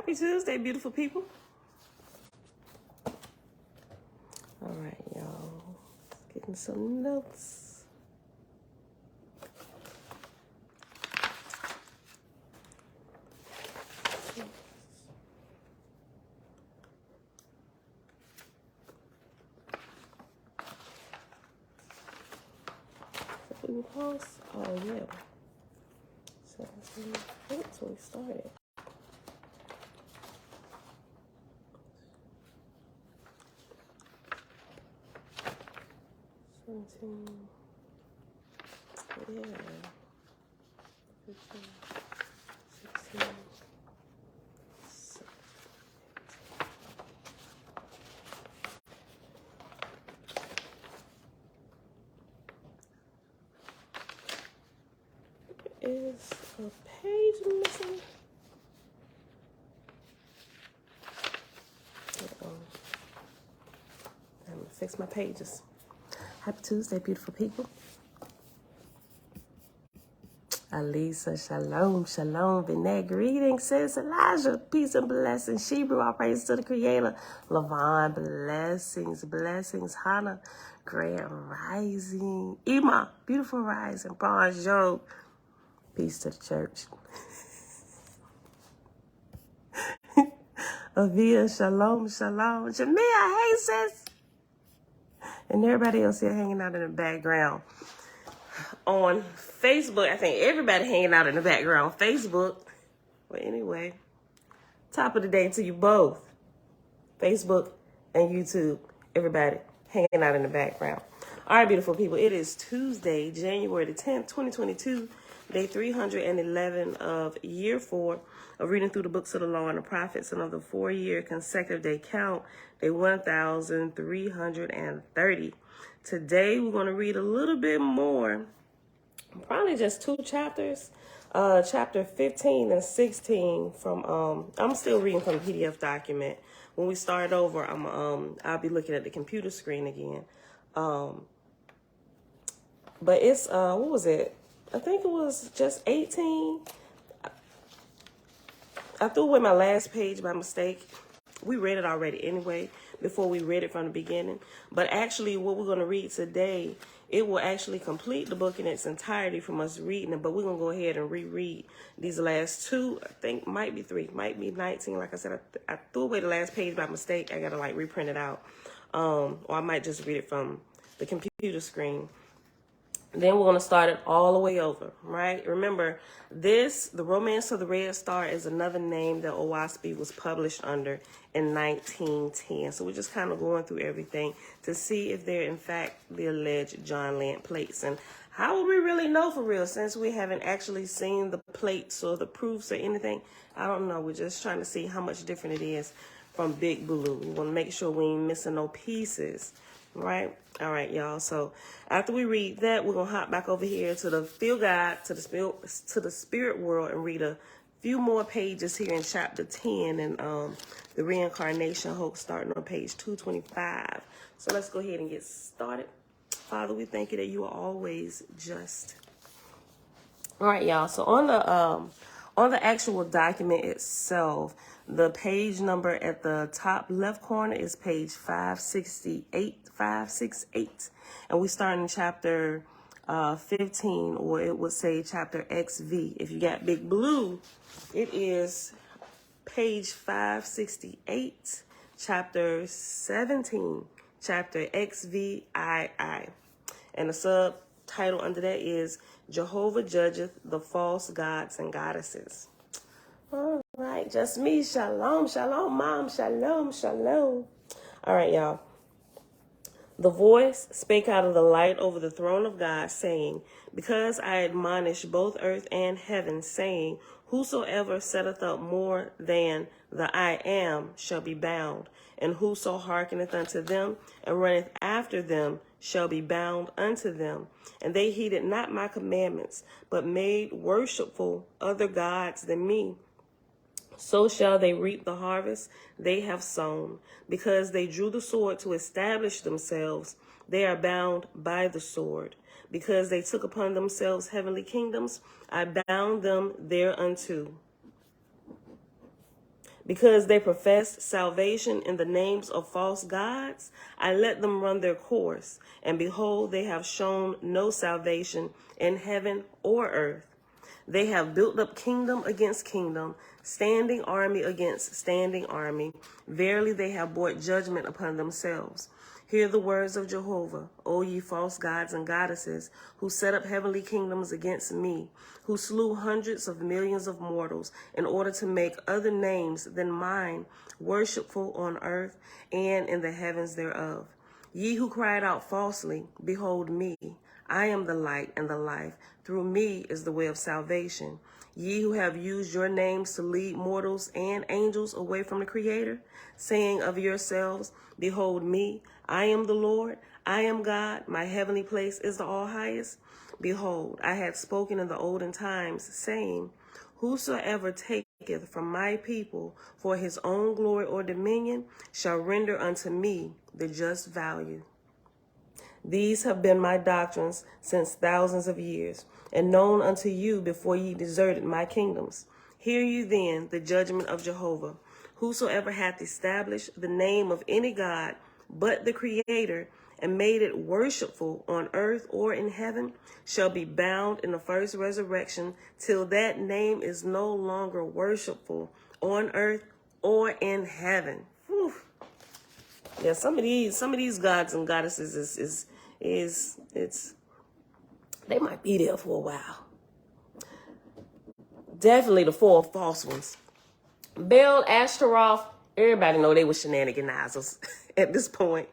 Happy Tuesday, beautiful people. All right, y'all. Getting some notes. We pause. Oh yeah. So that's when we started. Yeah. 15, 16. Is a page missing? I'm gonna fix my pages. Happy Tuesday, beautiful people. Alisa, shalom, shalom, Vinay, greetings, sis, Elijah, peace and blessings, Shebrew, all praise to the Creator, Lavon, blessings, blessings, Hannah, grand rising, Ima, beautiful rising, bonjour, peace to the church. Avia, shalom, shalom, Jamia, hey sis, and everybody else here hanging out in the background. On Facebook, I think everybody hanging out in the background on Facebook. But anyway, top of the day to you both. Facebook and YouTube, everybody hanging out in the background. All right, beautiful people, it is Tuesday, January the 10th, 2022, day 311 of year 4 of reading through the books of the law and the prophets, and of the 4-year consecutive day count, day 1,330. Today, we're going to read a little bit more, probably just 2 chapters, chapter 15 and 16 from, I'm still reading from the PDF document. When we start over, I'll be looking at the computer screen again. But it's, what was it? I think it was just 18. I threw away my last page by mistake. We read it already anyway, before we read it from the beginning. But actually, what we're going to read today, it will actually complete the book in its entirety from us reading it. But we're going to go ahead and reread these last 2. I think might be 3, might be 19. Like I said, I threw away the last page by mistake. I got to like reprint it out. Or I might just read it from the computer screen. Then we're going to start it all the way over, right? Remember, the Romance of the Red Star is another name that Owaspi was published under in 1910. So we're just kind of going through everything to see if they're, in fact, the alleged John Lant plates. And how will we really know for real, since we haven't actually seen the plates or the proofs or anything? I don't know. We're just trying to see how much different it is from Big Blue. We want to make sure we ain't missing no pieces. Right? All right, y'all. So after we read that, we're going to hop back over here to the field guide, to the spirit world, and read a few more pages here in chapter 10 and the Reincarnation Hoax, starting on page 225. So let's go ahead and get started. Father, we thank you that you are always just. All right, y'all. So on the actual document itself, the page number at the top left corner is page 568, and we start in chapter 15, or it would say chapter XV. If you got Big Blue, it is page 568, chapter 17, chapter XVII, and the subtitle under that is Jehovah Judgeth the False Gods and Goddesses. All right, just me. Shalom, shalom, mom. Shalom, shalom. All right, y'all. The voice spake out of the light over the throne of God, saying, because I admonish both earth and heaven, saying, whosoever setteth up more than the I am shall be bound, and whoso hearkeneth unto them and runneth after them shall be bound unto them. And they heeded not my commandments, but made worshipful other gods than me. So shall they reap the harvest they have sown. Because they drew the sword to establish themselves, they are bound by the sword. Because they took upon themselves heavenly kingdoms, I bound them thereunto. Because they professed salvation in the names of false gods, I let them run their course, and behold, they have shown no salvation in heaven or earth. They have built up kingdom against kingdom, standing army against standing army. Verily, they have brought judgment upon themselves. Hear the words of Jehovah, O ye false gods and goddesses, who set up heavenly kingdoms against me, who slew hundreds of millions of mortals in order to make other names than mine worshipful on earth and in the heavens thereof. Ye who cried out falsely, behold me. I am the light and the life. Through me is the way of salvation. Ye who have used your names to lead mortals and angels away from the Creator, saying of yourselves, behold me, I am the Lord, I am God, my heavenly place is the all highest. Behold, I had spoken in the olden times, saying, whosoever taketh from my people for his own glory or dominion shall render unto me the just value. These have been my doctrines since thousands of years, and known unto you before ye deserted my kingdoms. Hear you then the judgment of Jehovah. Whosoever hath established the name of any god but the Creator, and made it worshipful on earth or in heaven, shall be bound in the first resurrection, till that name is no longer worshipful on earth or in heaven. Whew. Yeah, some of these gods and goddesses they might be there for a while. Definitely the four false ones. Baal, Ashtaroth, everybody know they were shenaniganizers at this point.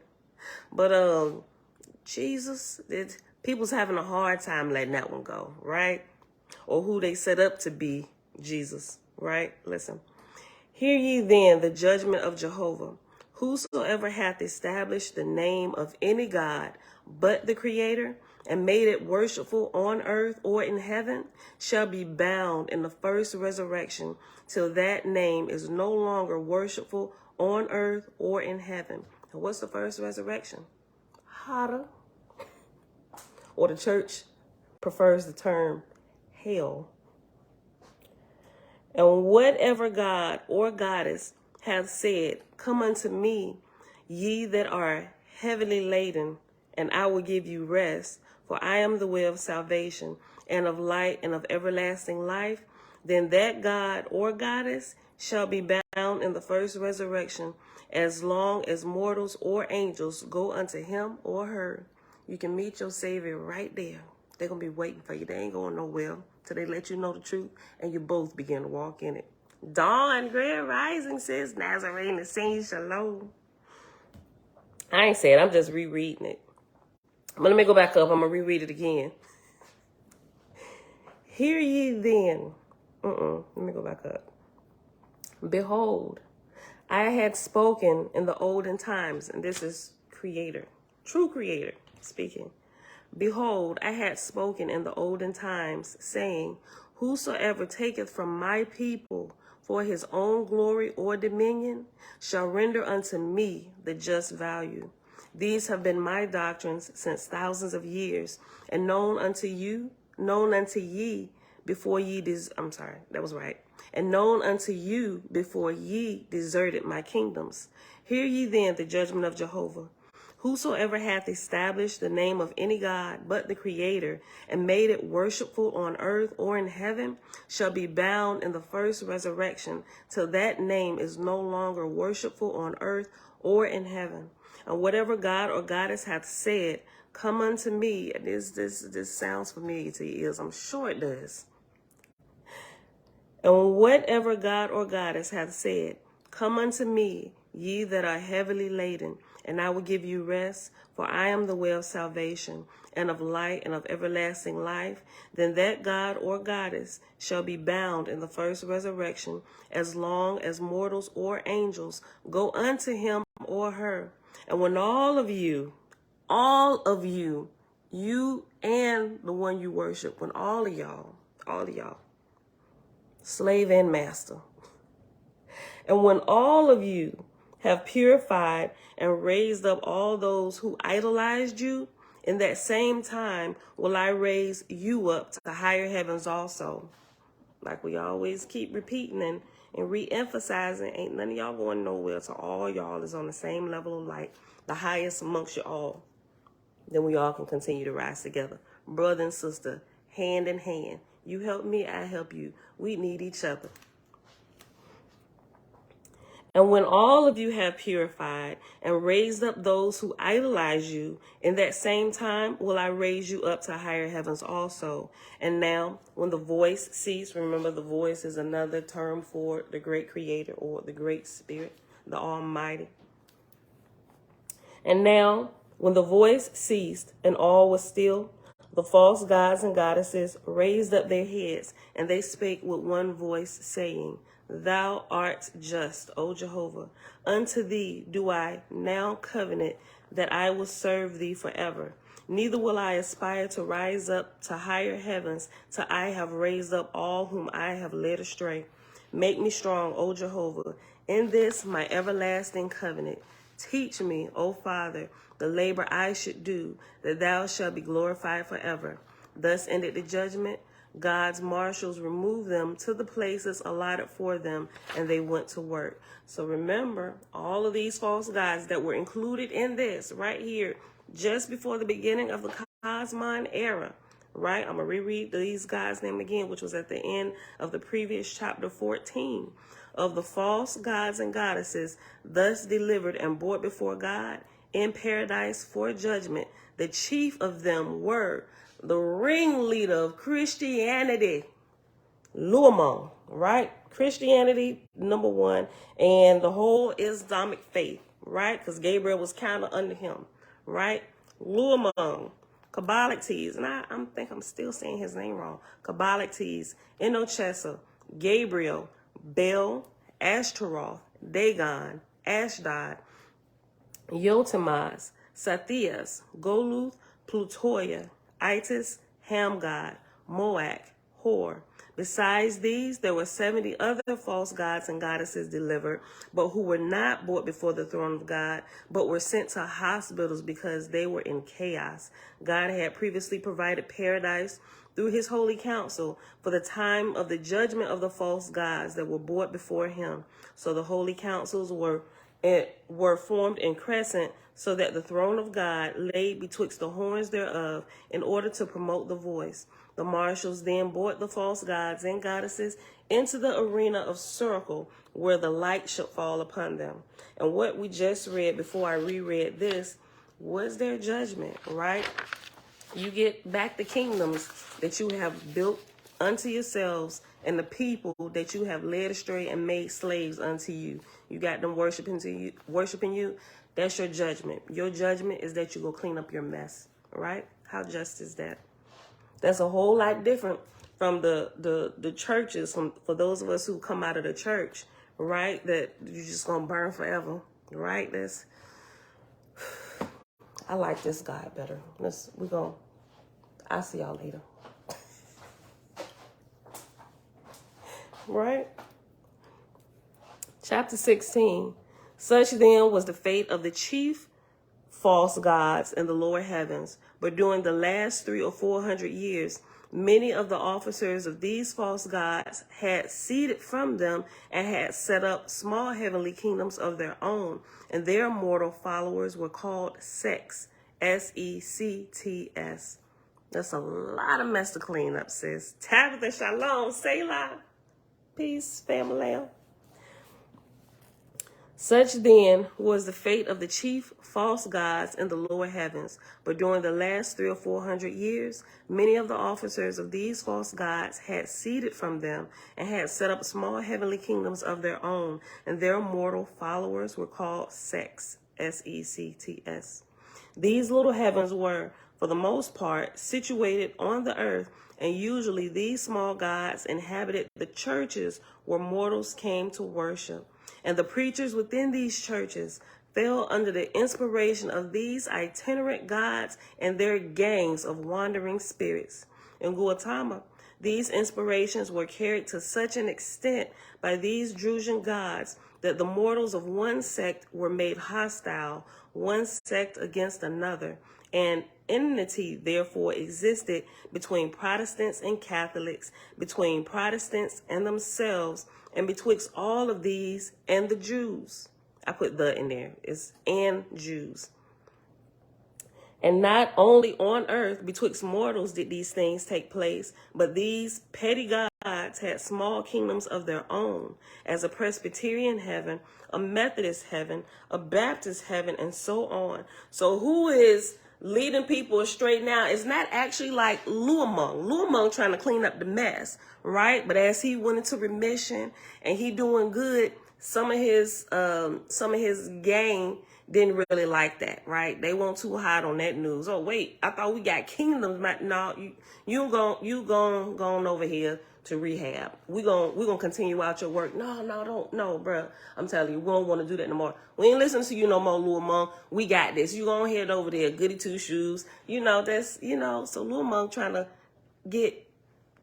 But Jesus, people's having a hard time letting that one go, right? Or who they set up to be Jesus, right? Listen. Hear ye then the judgment of Jehovah. Whosoever hath established the name of any god but the Creator, and made it worshipful on earth or in heaven, shall be bound in the first resurrection, till that name is no longer worshipful on earth or in heaven. And what's the first resurrection? Hotter. Or the church prefers the term hell. And whatever god or goddess hath said, come unto me, ye that are heavily laden, and I will give you rest, for I am the way of salvation, and of light, and of everlasting life, then that god or goddess shall be bound in the first resurrection, as long as mortals or angels go unto him or her. You can meet your Savior right there. They're going to be waiting for you. They ain't going nowhere till they let you know the truth, and you both begin to walk in it. Dawn, Grand Rising, says Nazarene, the Saint Shalom. I ain't saying, I'm just rereading it. But let me go back up. I'm going to reread it again. Hear ye then. Let me go back up. Behold, I had spoken in the olden times, and this is Creator, true Creator speaking. Behold, I had spoken in the olden times, saying, whosoever taketh from my people for his own glory or dominion shall render unto me the just value. These have been my doctrines since thousands of years, and known unto ye before ye and known unto you before ye deserted my kingdoms. Hear ye then the judgment of Jehovah. Whosoever hath established the name of any god but the Creator, and made it worshipful on earth or in heaven, shall be bound in the first resurrection, till that name is no longer worshipful on earth or in heaven. And whatever god or goddess hath said, come unto me. This sounds familiar to your ears. I'm sure it does. And whatever god or goddess hath said, come unto me, ye that are heavily laden, and I will give you rest, for I am the way of salvation, and of light, and of everlasting life, then that god or goddess shall be bound in the first resurrection, as long as mortals or angels go unto him or her. And when all of you, you and the one you worship, when all of y'all, slave and master, and when all of you have purified and raised up all those who idolized you, in that same time will I raise you up to higher heavens also. Like we always keep repeating and re-emphasizing ain't none of y'all going nowhere. So all y'all is on the same level of light, the highest amongst you all. Then we all can continue to rise together. Brother and sister, hand in hand. You help me, I help you. We need each other. And when all of you have purified and raised up those who idolize you, in that same time will I raise you up to higher heavens also. And now, when the voice ceased, remember the voice is another term for the great creator or the great spirit, the Almighty. And now, when the voice ceased and all was still, the false gods and goddesses raised up their heads, and they spake with one voice, saying, Thou art just, O Jehovah. Unto thee do I now covenant that I will serve thee forever. Neither will I aspire to rise up to higher heavens till I have raised up all whom I have led astray. Make me strong, O Jehovah, in this my everlasting covenant. Teach me, O Father, the labor I should do, that thou shalt be glorified forever. Thus ended the judgment. God's marshals removed them to the places allotted for them, and they went to work. So remember, all of these false gods that were included in this right here, just before the beginning of the Cosmon era, right? I'm going to reread these gods' name again, which was at the end of the previous chapter 14. Of the false gods and goddesses, thus delivered and brought before God in paradise for judgment, the chief of them were the ringleader of Christianity, Luamon, right? Christianity, number one, and the whole Islamic faith, right? Because Gabriel was kind of under him, right? Luamon, Kabbalictes, and I think I'm still saying his name wrong. Kabbalictes, Inochesa, Gabriel, Bel, Ashtaroth, Dagon, Ashdod, Yotamaz, Sathias, Goluth, Plutoya, Itis, Hamgod, Moak, Hor. Besides these, there were 70 other false gods and goddesses delivered, but who were not brought before the throne of God, but were sent to hospitals because they were in chaos. God had previously provided paradise through his holy council for the time of the judgment of the false gods that were brought before him. So the holy councils were formed in crescent, so that the throne of God lay betwixt the horns thereof, in order to promote the voice. The marshals then brought the false gods and goddesses into the arena of circle, where the light should fall upon them. And what we just read before I reread this was their judgment, right? You get back the kingdoms that you have built unto yourselves, and the people that you have led astray and made slaves unto you. You got them worshiping you. That's your judgment. Your judgment is that you go clean up your mess, right? How just is that? That's a whole lot different from the churches, for those of us who come out of the church, right? That you're just gonna burn forever, right? I like this guy better. I'll see y'all later. Right? Chapter 16. Such then was the fate of the chief false gods in the lower heavens. But during the last 300 or 400 years, many of the officers of these false gods had seceded from them and had set up small heavenly kingdoms of their own, and their mortal followers were called sects, S-E-C-T-S. That's a lot of mess to clean up, sis. Tabitha, shalom, Selah. Peace, family. Such then was the fate of the chief false gods in the lower heavens. But during the last 300 or 400 years, many of the officers of these false gods had seceded from them and had set up small heavenly kingdoms of their own, and their mortal followers were called sects, S-E-C-T-S. These little heavens were, for the most part, situated on the earth, and usually these small gods inhabited the churches where mortals came to worship. And the preachers within these churches fell under the inspiration of these itinerant gods and their gangs of wandering spirits. In Gautama, these inspirations were carried to such an extent by these Drusian gods that the mortals of one sect were made hostile, one sect against another, and enmity therefore existed between Protestants and Catholics, between Protestants and themselves, and betwixt all of these and the Jews. I put the in there. It's and Jews. And not only on earth betwixt mortals did these things take place, but these petty gods had small kingdoms of their own, as a Presbyterian heaven, a Methodist heaven, a Baptist heaven, and so on. So who is leading people astray now? It's not actually like Luamong trying to clean up the mess, right? But as he went into remission and he doing good, some of his gang didn't really like that, right? They weren't too hot on that news. Oh wait, I thought we got kingdoms. No, you going over here to rehab. We gonna continue out your work. No, bruh. I'm telling you, we don't want to do that no more. We ain't listening to you no more, Lil Monk. We got this. You gonna head over there, goody two shoes. So Lil Monk trying to get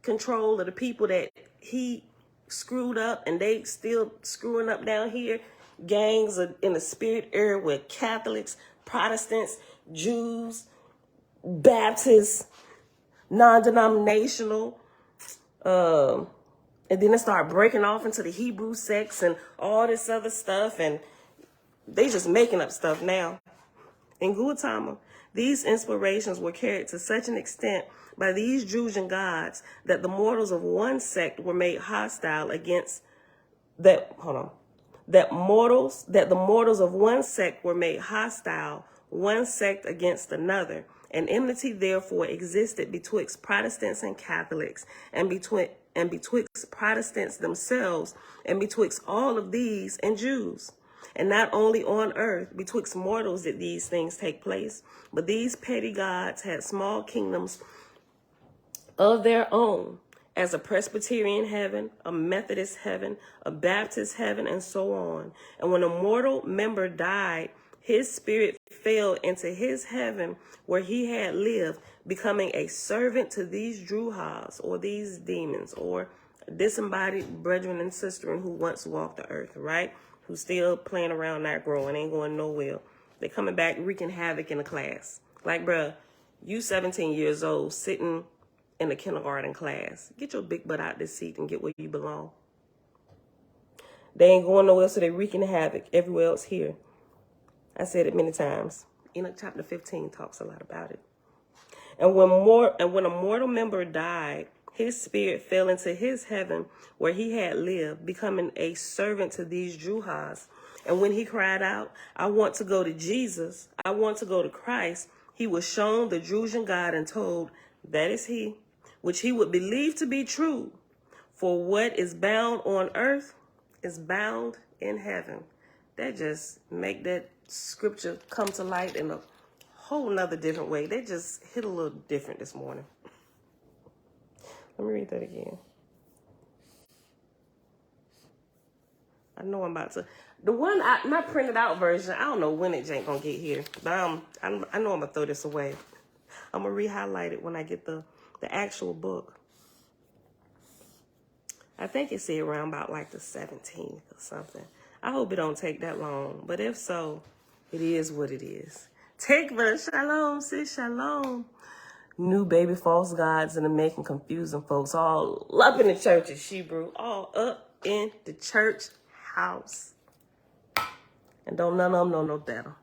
control of the people that he screwed up, and they still screwing up down here. Gangs are in the spirit era with Catholics, Protestants, Jews, Baptists, non-denominational, and then they start breaking off into the Hebrew sects and all this other stuff, and they just making up stuff now. In Gautama, these inspirations were carried to such an extent by these Jujan gods that the mortals of one sect were made hostile against that. That the mortals of one sect were made hostile, one sect against another, and enmity therefore existed betwixt Protestants and Catholics, and betwixt Protestants themselves, and betwixt all of these and Jews. And not only on earth betwixt mortals did these things take place, but these petty gods had small kingdoms of their own, as a Presbyterian heaven, a Methodist heaven, a Baptist heaven, and so on. And when a mortal member died, his spirit fell into his heaven where he had lived, becoming a servant to these Druhas, or these demons, or disembodied brethren and sistren who once walked the earth, right? Who still playing around, not growing, ain't going nowhere. They coming back wreaking havoc in the class. Like, bruh, you 17 years old, sitting in the kindergarten class. Get your big butt out this seat and get where you belong. They ain't going nowhere, so they wreaking havoc everywhere else here. I said it many times. Enoch chapter 15 talks a lot about it. And when a mortal member died, his spirit fell into his heaven where he had lived, becoming a servant to these Druhas. And when he cried out, I want to go to Jesus, I want to go to Christ, he was shown the Drusian God and told, that is he, which he would believe to be true. For what is bound on earth is bound in heaven. That just make that scripture come to light in a whole nother different way. They just hit a little different this morning. Let me read that again. I know I'm about to. The one, my printed out version, I don't know when it ain't gonna get here. But I know I'm gonna throw this away. I'm gonna re-highlight it when I get the actual book. I think it said around about like the 17th or something. I hope it don't take that long. But if so, it is what it is. Tikva, shalom, sis, shalom. New baby false gods in the making, confusing folks all up in the church of Shebrew, all up in the church house. And don't none of them know no better.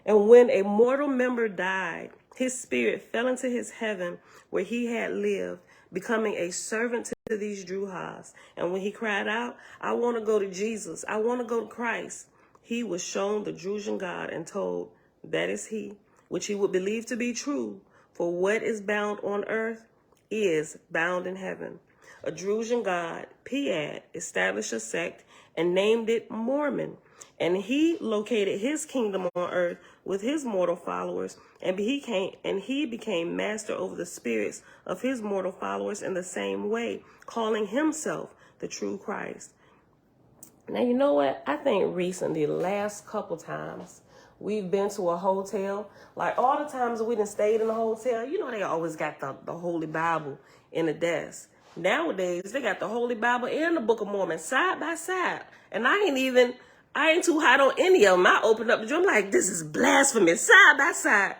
And when a mortal member died, his spirit fell into his heaven where he had lived, becoming a servant to these Druhas. And when he cried out, I want to go to Jesus, I want to go to Christ, he was shown the Drusian God and told, that is he, which he would believe to be true. For what is bound on earth is bound in heaven. A Drusian God, Piad, established a sect and named it Mormon. And he located his kingdom on earth with his mortal followers, and he became master over the spirits of his mortal followers in the same way, calling himself the true Christ. Now, you know what? I think recently, the last couple times, we've been to a hotel. Like all the times we done stayed in a hotel, you know they always got the Holy Bible in the desk. Nowadays, they got the Holy Bible and the Book of Mormon side by side. And I ain't even I ain't too hot on any of them. I opened up the drawer. I'm like, this is blasphemy. Side by side.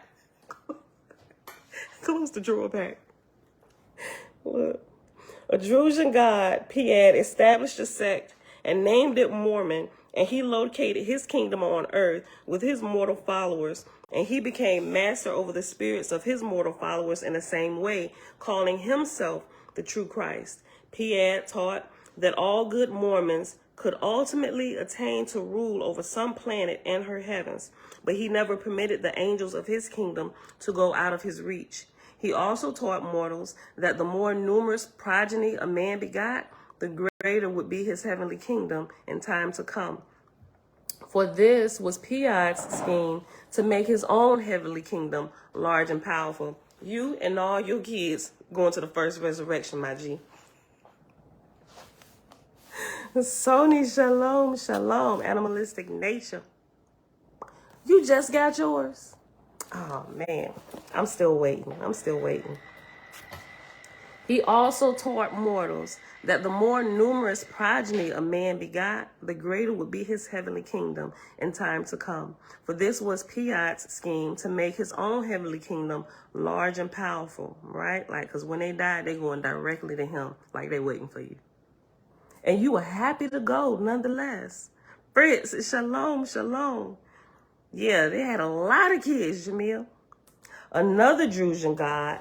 Close the drawer back. Look. A Drusian god, Piad, established a sect and named it Mormon, and he located his kingdom on earth with his mortal followers, and he became master over the spirits of his mortal followers in the same way, calling himself the true Christ. Piad taught that all good Mormons could ultimately attain to rule over some planet and her heavens, but he never permitted the angels of his kingdom to go out of his reach. He also taught mortals that the more numerous progeny a man begot, the greater would be his heavenly kingdom in time to come. For this was Piad's scheme to make his own heavenly kingdom large and powerful. You and all your kids going to the first resurrection, my G. Sony, shalom, shalom, animalistic nature. You just got yours. Oh, man, I'm still waiting. He also taught mortals that the more numerous progeny a man begot, the greater would be his heavenly kingdom in time to come. For this was Piad's scheme to make his own heavenly kingdom large and powerful, right? Like, because when they died, they going directly to him, like they waiting for you. And you were happy to go, nonetheless. Fritz, shalom, shalom. Yeah, they had a lot of kids, Jamil. Another Drusian god,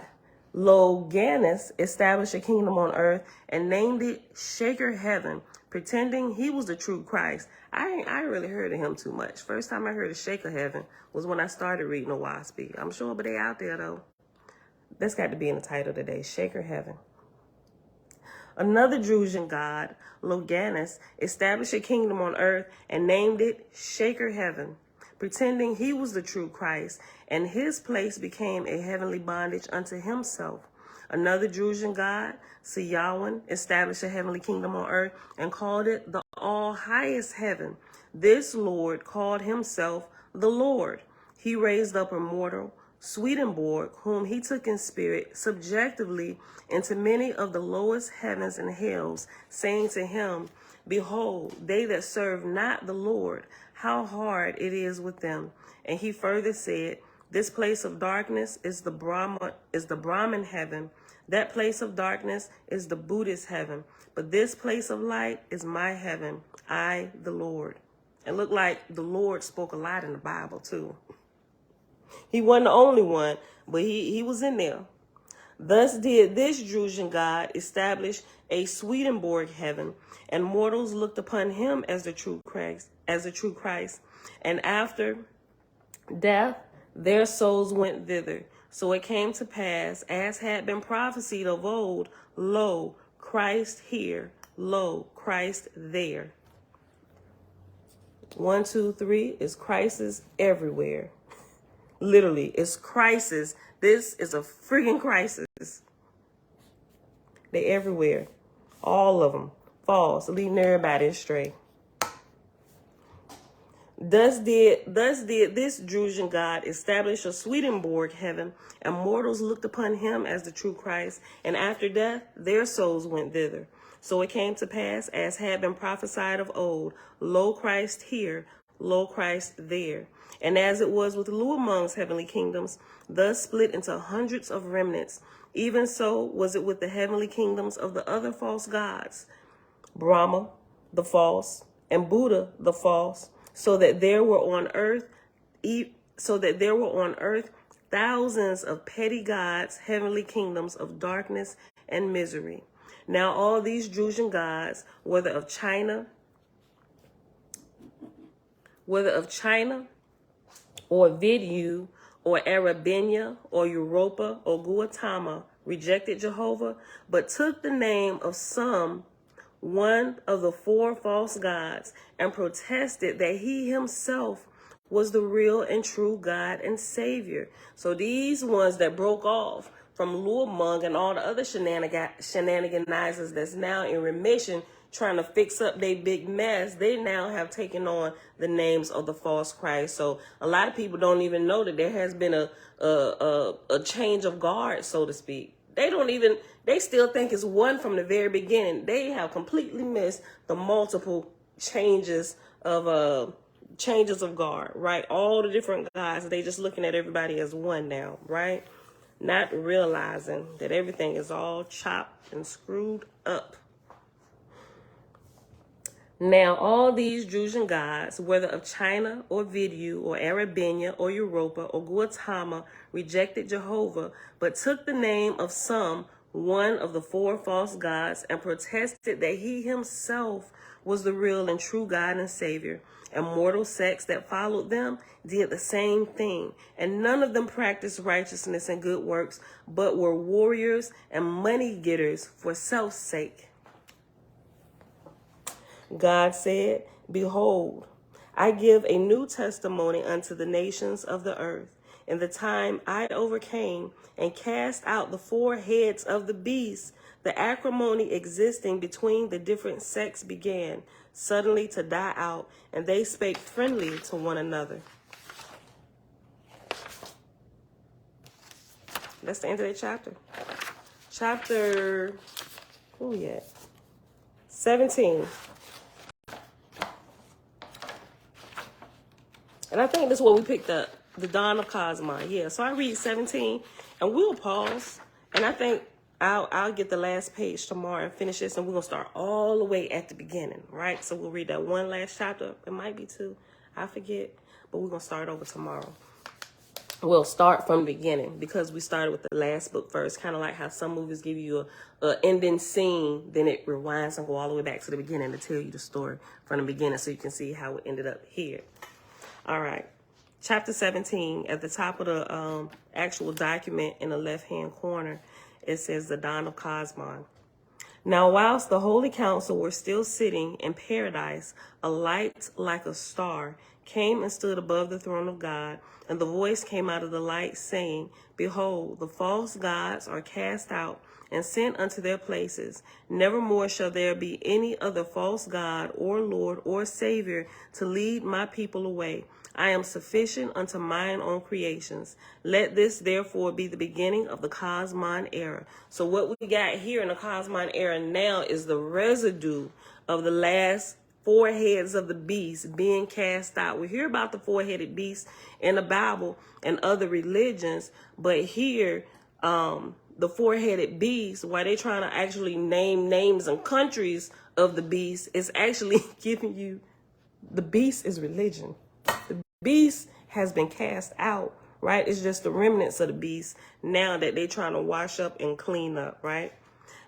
Loganus, established a kingdom on earth and named it Shaker Heaven, pretending he was the true Christ. I really heard of him too much. First time I heard of Shaker Heaven was when I started reading the WASP. I'm sure, but they out there, though. That's got to be in the title today, Shaker Heaven. Another Drusian god, Loganus, established a kingdom on earth and named it Shaker Heaven, pretending he was the true Christ, and his place became a heavenly bondage unto himself. Another Drusian god, Siyawan, established a heavenly kingdom on earth and called it the all-highest heaven. This Lord called himself the Lord. He raised up a mortal, Swedenborg, whom he took in spirit subjectively into many of the lowest heavens and hells, saying to him, behold, they that serve not the Lord, how hard it is with them. And he further said, this place of darkness is the Brahman heaven. That place of darkness is the Buddhist heaven. But this place of light is my heaven, I, the Lord. It looked like the Lord spoke a lot in the Bible, too. He wasn't the only one, but he was in there. Thus did this Drusian god establish a Swedenborg heaven, and mortals looked upon him as the true Christ, and after death their souls went thither. So it came to pass, as had been prophesied of old, lo, Christ here, lo, Christ there. 1, 2, 3 is crisis everywhere. Literally, it's crisis. This is a friggin' crisis. They everywhere. All of them. False, leading everybody astray. Thus did this Drusian god establish a Swedenborg heaven, and mortals looked upon him as the true Christ, and after death their souls went thither. So it came to pass, as had been prophesied of old, lo, Christ here, lo, Christ there. And as it was with Lu amongst heavenly kingdoms, thus split into hundreds of remnants, even so was it with the heavenly kingdoms of the other false gods, Brahma, the false, and Buddha, the false, so that there were on earth thousands of petty gods, heavenly kingdoms of darkness and misery. Now all these Drusian gods, whether of China or Vidu or Arabenia or Europa or Gautama, rejected Jehovah, but took the name of one of the 4 false gods, and protested that he himself was the real and true God and Savior. So these ones that broke off from Luamung and all the other shenaniganizers that's now in remission, trying to fix up their big mess, they now have taken on the names of the false Christ. So a lot of people don't even know that there has been a change of guard, so to speak. They still think it's one from the very beginning. They have completely missed the multiple changes changes of guard, right? All the different gods, they just looking at everybody as one now, right? Not realizing that everything is all chopped and screwed up. Now, all these Drusian gods, whether of China or Vidu or Arabenia or Europa or Gautama, rejected Jehovah, but took the name of some, one of the four false gods, and protested that he himself was the real and true God and Savior. And mortal sects that followed them did the same thing. And none of them practiced righteousness and good works, but were warriors and money getters for self's sake. God said, behold, I give a new testimony unto the nations of the earth. In the time I overcame and cast out the four heads of the beast, the acrimony existing between the different sects began suddenly to die out, and they spake friendly to one another. That's the end of that chapter. Chapter, where we at? 17. And I think this is what we picked up, the dawn of Cosmon. Yeah, so I read 17, and we'll pause. And I think I'll get the last page tomorrow and finish this, and we're going to start all the way at the beginning, right? So we'll read that one last chapter. It might be two. I forget. But we're going to start over tomorrow. We'll start from the beginning because we started with the last book first, kind of like how some movies give you a ending scene, then it rewinds and go all the way back to the beginning to tell you the story from the beginning so you can see how it ended up here. All right, chapter 17, at the top of the actual document in the left-hand corner, it says the dawn of Cosmon. Now, whilst the holy council were still sitting in paradise, a light like a star came and stood above the throne of God, and the voice came out of the light, saying, behold, the false gods are cast out and sent unto their places. Nevermore shall there be any other false god or Lord or Savior to lead my people away. I am sufficient unto mine own creations. Let this therefore be the beginning of the Cosmon era. So what we got here in the Cosmon era now is the residue of the last four heads of the beast being cast out. We hear about the four-headed beast in the Bible and other religions, but here, the four-headed beast, while they're trying to actually name names and countries of the beast, is actually giving you the beast is religion. The beast has been cast out, right? It's just the remnants of the beast now that they're trying to wash up and clean up, right?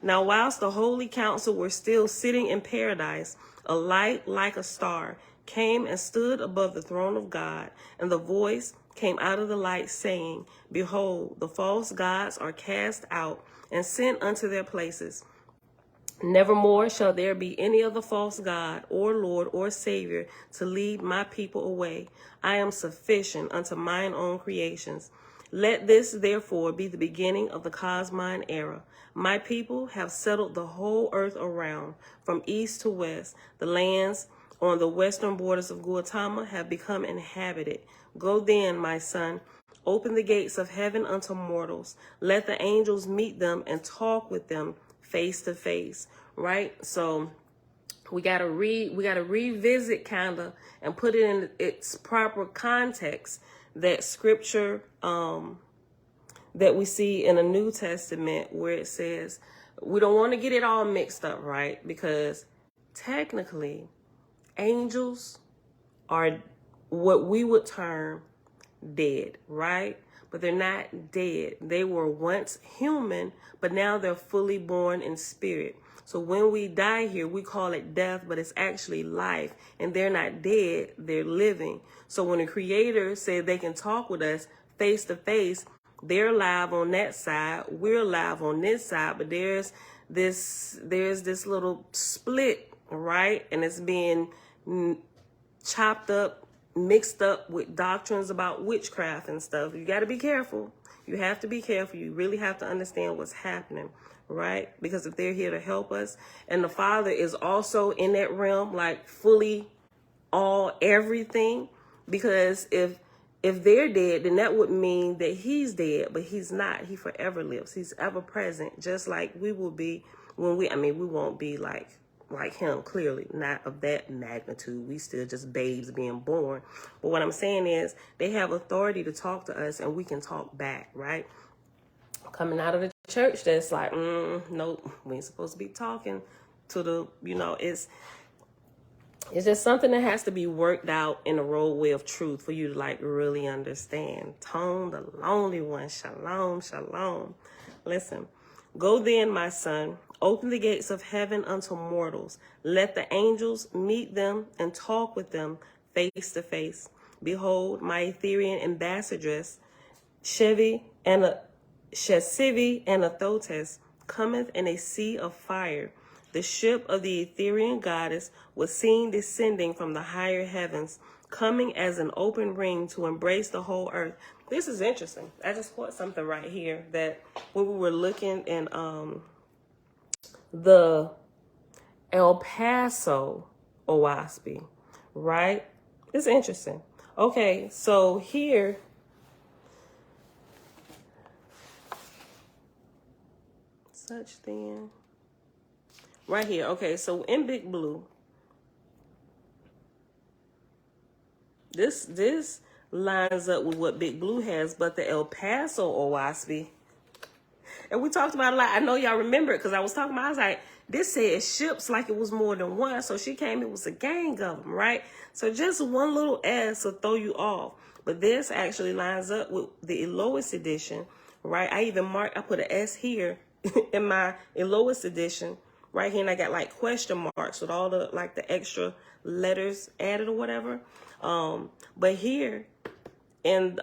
Now, whilst the holy council were still sitting in paradise, a light like a star came and stood above the throne of God, and the voice came out of the light, saying, behold, the false gods are cast out and sent unto their places. Nevermore shall there be any other false god or Lord or Savior to lead my people away. I am sufficient unto mine own creations. Let this therefore be the beginning of the Cosmon era. My people have settled the whole earth around, from east to west. The lands on the western borders of Gautama have become inhabited. Go then, my son, open the gates of heaven unto mortals. Let the angels meet them and talk with them face to face, right? So we got to revisit kind of and put it in its proper context, that scripture that we see in the New Testament where it says, we don't want to get it all mixed up, right? Because technically angels are what we would term dead, right? But they're not dead. They were once human, but now they're fully born in spirit. So when we die here, we call it death, but it's actually life. And they're not dead, they're living. So when the Creator said they can talk with us face to face, they're live on that side, we're live on this side, but there's this little split, right? And it's being chopped up, mixed up with doctrines about witchcraft and stuff. You got to be careful. You have to be careful. You really have to understand what's happening, right? Because if they're here to help us, and the Father is also in that realm, like fully all everything, because if they're dead, then that would mean that he's dead, but he's not. He forever lives. He's ever present, just like we will be when we won't be like like him, clearly not of that magnitude. We still just babes being born. But what I'm saying is they have authority to talk to us, and we can talk back, right? Coming out of the church, that's like, nope, we ain't supposed to be talking to the, it's just something that has to be worked out in the roadway of truth for you to like really understand. Tone, the lonely one, shalom, shalom. Listen, go then, my son, open the gates of heaven unto mortals. Let the angels meet them and talk with them face to face. Behold, my Ethereal ambassadress, Shesivi and Athotes, cometh in a sea of fire. The ship of the Ethereal goddess was seen descending from the higher heavens, coming as an open ring to embrace the whole earth. This is interesting. I just caught something right here that when we were looking in the El Paso Owaspy, right? It's interesting. Okay, so here, such thing. Right here. Okay, so in Big Blue, this lines up with what Big Blue has, but the El Paso Owaspy, and we talked about it a lot. I know y'all remember it because I was talking about, I was like, this said ships like it was more than one. So she came, it was a gang of them, right? So just one little S will throw you off. But this actually lines up with the Elois edition, right? I put an S here in my Elois edition right here. And I got like question marks with all the, like the extra letters added or whatever. But here in,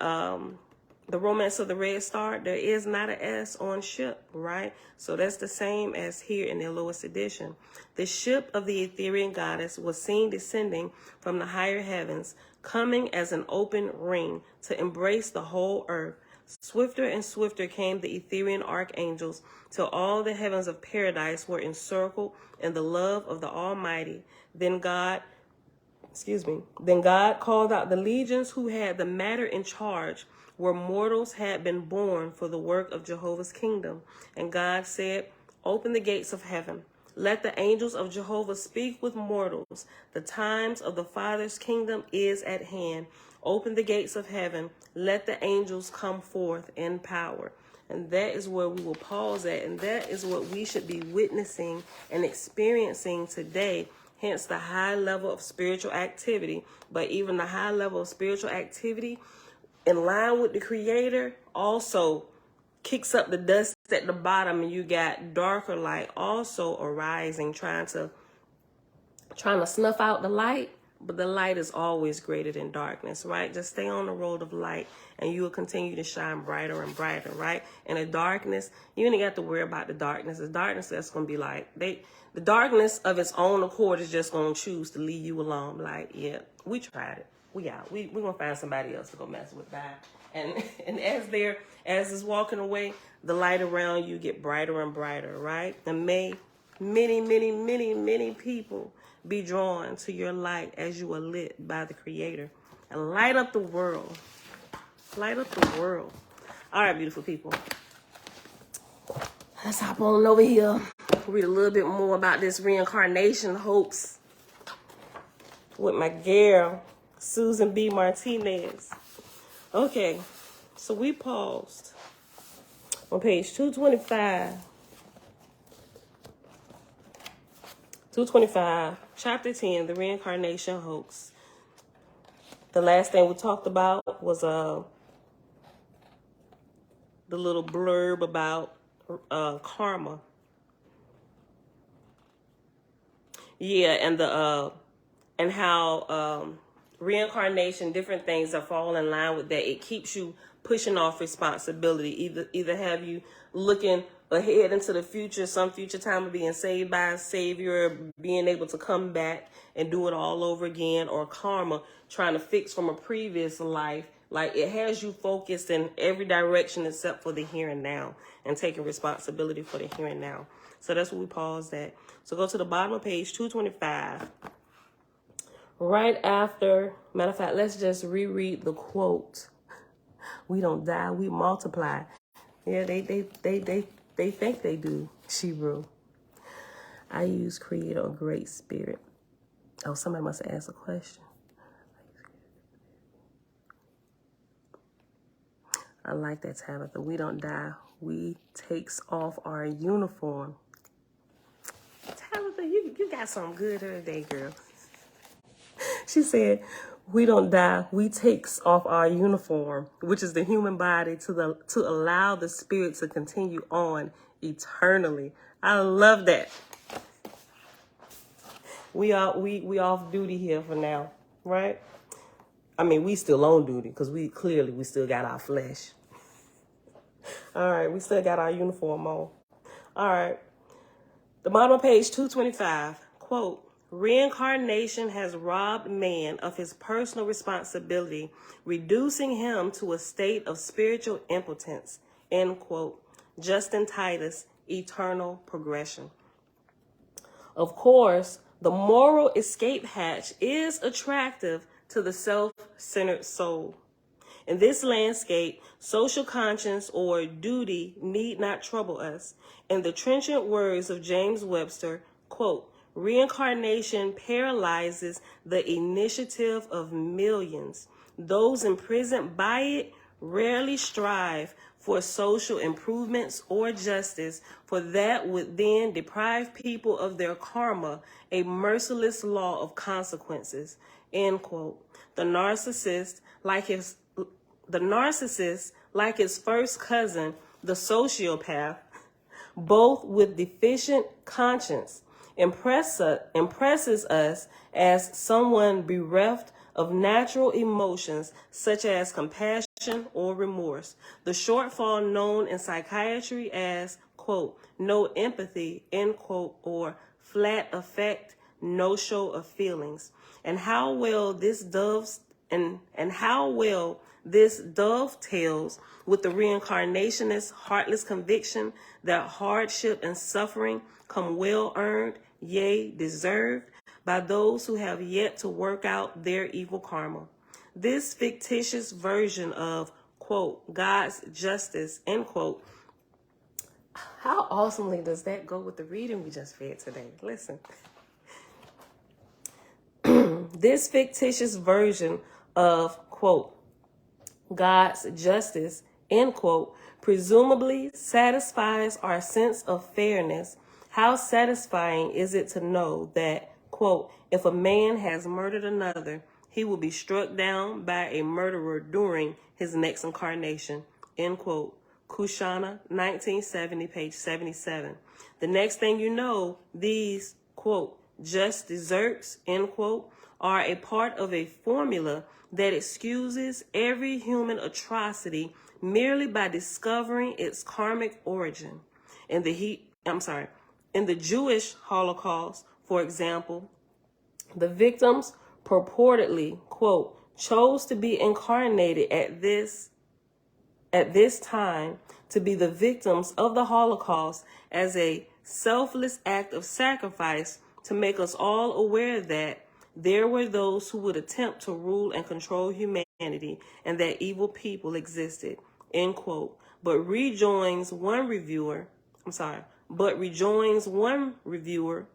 the Romance of the Red Star, there is not an S on ship, right? So that's the same as here in the Elois edition. The ship of the Ethereal goddess was seen descending from the higher heavens, coming as an open ring to embrace the whole earth. Swifter and swifter came the Ethereal archangels till all the heavens of paradise were encircled in the love of the Almighty. Then God called out the legions who had the matter in charge, where mortals had been born for the work of Jehovah's kingdom. And God said, open the gates of heaven. Let the angels of Jehovah speak with mortals. The times of the Father's kingdom is at hand. Open the gates of heaven. Let the angels come forth in power. And that is where we will pause at. And that is what we should be witnessing and experiencing today. Hence the high level of spiritual activity. But even the high level of spiritual activity in line with the Creator also kicks up the dust at the bottom, and you got darker light also arising, trying to snuff out the light. But the light is always greater than darkness, right? Just stay on the road of light and you will continue to shine brighter and brighter, right? And the darkness, you ain't got to worry about the darkness. The darkness that's going to be like, the darkness of its own accord is just going to choose to leave you alone. Like, yeah, we tried it. We out. We're going to find somebody else to go mess with that. And as it's walking away, the light around you get brighter and brighter, right? And may many, many, many, many people be drawn to your light as you are lit by the Creator. And light up the world. Light up the world. All right, beautiful people. Let's hop on over here. Read a little bit more about this reincarnation hoax with my girl, Susan B. Martinez. Okay, so we paused on page 225. 225, chapter 10, the reincarnation hoax. The last thing we talked about was the little blurb about karma. Yeah, and how reincarnation, different things that fall in line with that. It keeps you pushing off responsibility. Either have you looking ahead into the future, some future time of being saved by a savior, being able to come back and do it all over again, or karma, trying to fix from a previous life. Like, it has you focused in every direction except for the here and now, and taking responsibility for the here and now. So that's what we paused at. So go to the bottom of page 225. Right after, matter of fact, let's just reread the quote. We don't die, we multiply. Yeah, they think they do, Shebrew. I use creator or great spirit. Oh, somebody must have asked a question. I like that, Tabitha. We don't die. We takes off our uniform. Tabitha, you got something good today, girl. She said, we don't die. We takes off our uniform, which is the human body, to allow the spirit to continue on eternally. I love that. We off duty here for now, right? I mean, we still on duty because we still got our flesh. All right, we still got our uniform on. All right. The bottom of page 225, quote, reincarnation has robbed man of his personal responsibility, reducing him to a state of spiritual impotence, end quote. Justin Titus, Eternal Progression. Of course, the moral escape hatch is attractive to the self-centered soul. In this landscape, social conscience or duty need not trouble us. In the trenchant words of James Webster, quote, reincarnation paralyzes the initiative of millions. Those imprisoned by it rarely strive for social improvements or justice, for that would then deprive people of their karma, a merciless law of consequences, end quote. The narcissist, like his first cousin, the sociopath, both with deficient conscience, impresses us as someone bereft of natural emotions such as compassion or remorse. The shortfall known in psychiatry as, quote, no empathy, end quote, or flat affect, no show of feelings. And how well this dovetails with the reincarnationist heartless conviction that hardship and suffering come well earned, yea, deserved, by those who have yet to work out their evil karma. This fictitious version of, quote, God's justice, end quote. How awesomely does that go with the reading we just read today? Listen. This fictitious version of, quote, God's justice, end quote, presumably satisfies our sense of fairness. How satisfying is it to know that, quote, if a man has murdered another, he will be struck down by a murderer during his next incarnation, end quote. Kushana, 1970, page 77. The next thing you know, these, quote, just deserts, end quote, are a part of a formula that excuses every human atrocity merely by discovering its karmic origin. In the Jewish Holocaust, for example, the victims purportedly, quote, chose to be incarnated at this time to be the victims of the Holocaust as a selfless act of sacrifice to make us all aware that there were those who would attempt to rule and control humanity and that evil people existed, end quote. But rejoins one reviewer,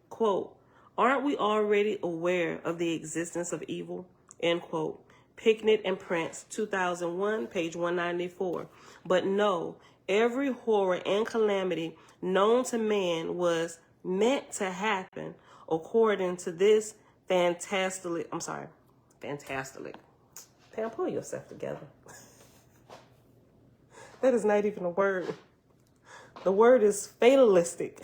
quote, aren't we already aware of the existence of evil, end quote. Picknett and Prince, 2001, page 194. But no, every horror and calamity known to man was meant to happen according to this fantastic. Pam, pull yourself together. That is not even a word. The word is fatalistic.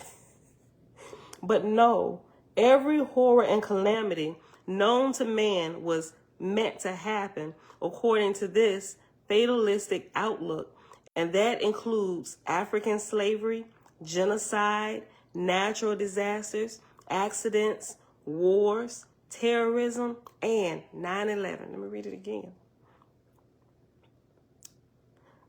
But no, every horror and calamity known to man was meant to happen according to this fatalistic outlook, and that includes African slavery, genocide, natural disasters, accidents, wars, terrorism, and 9/11. Let me read it again.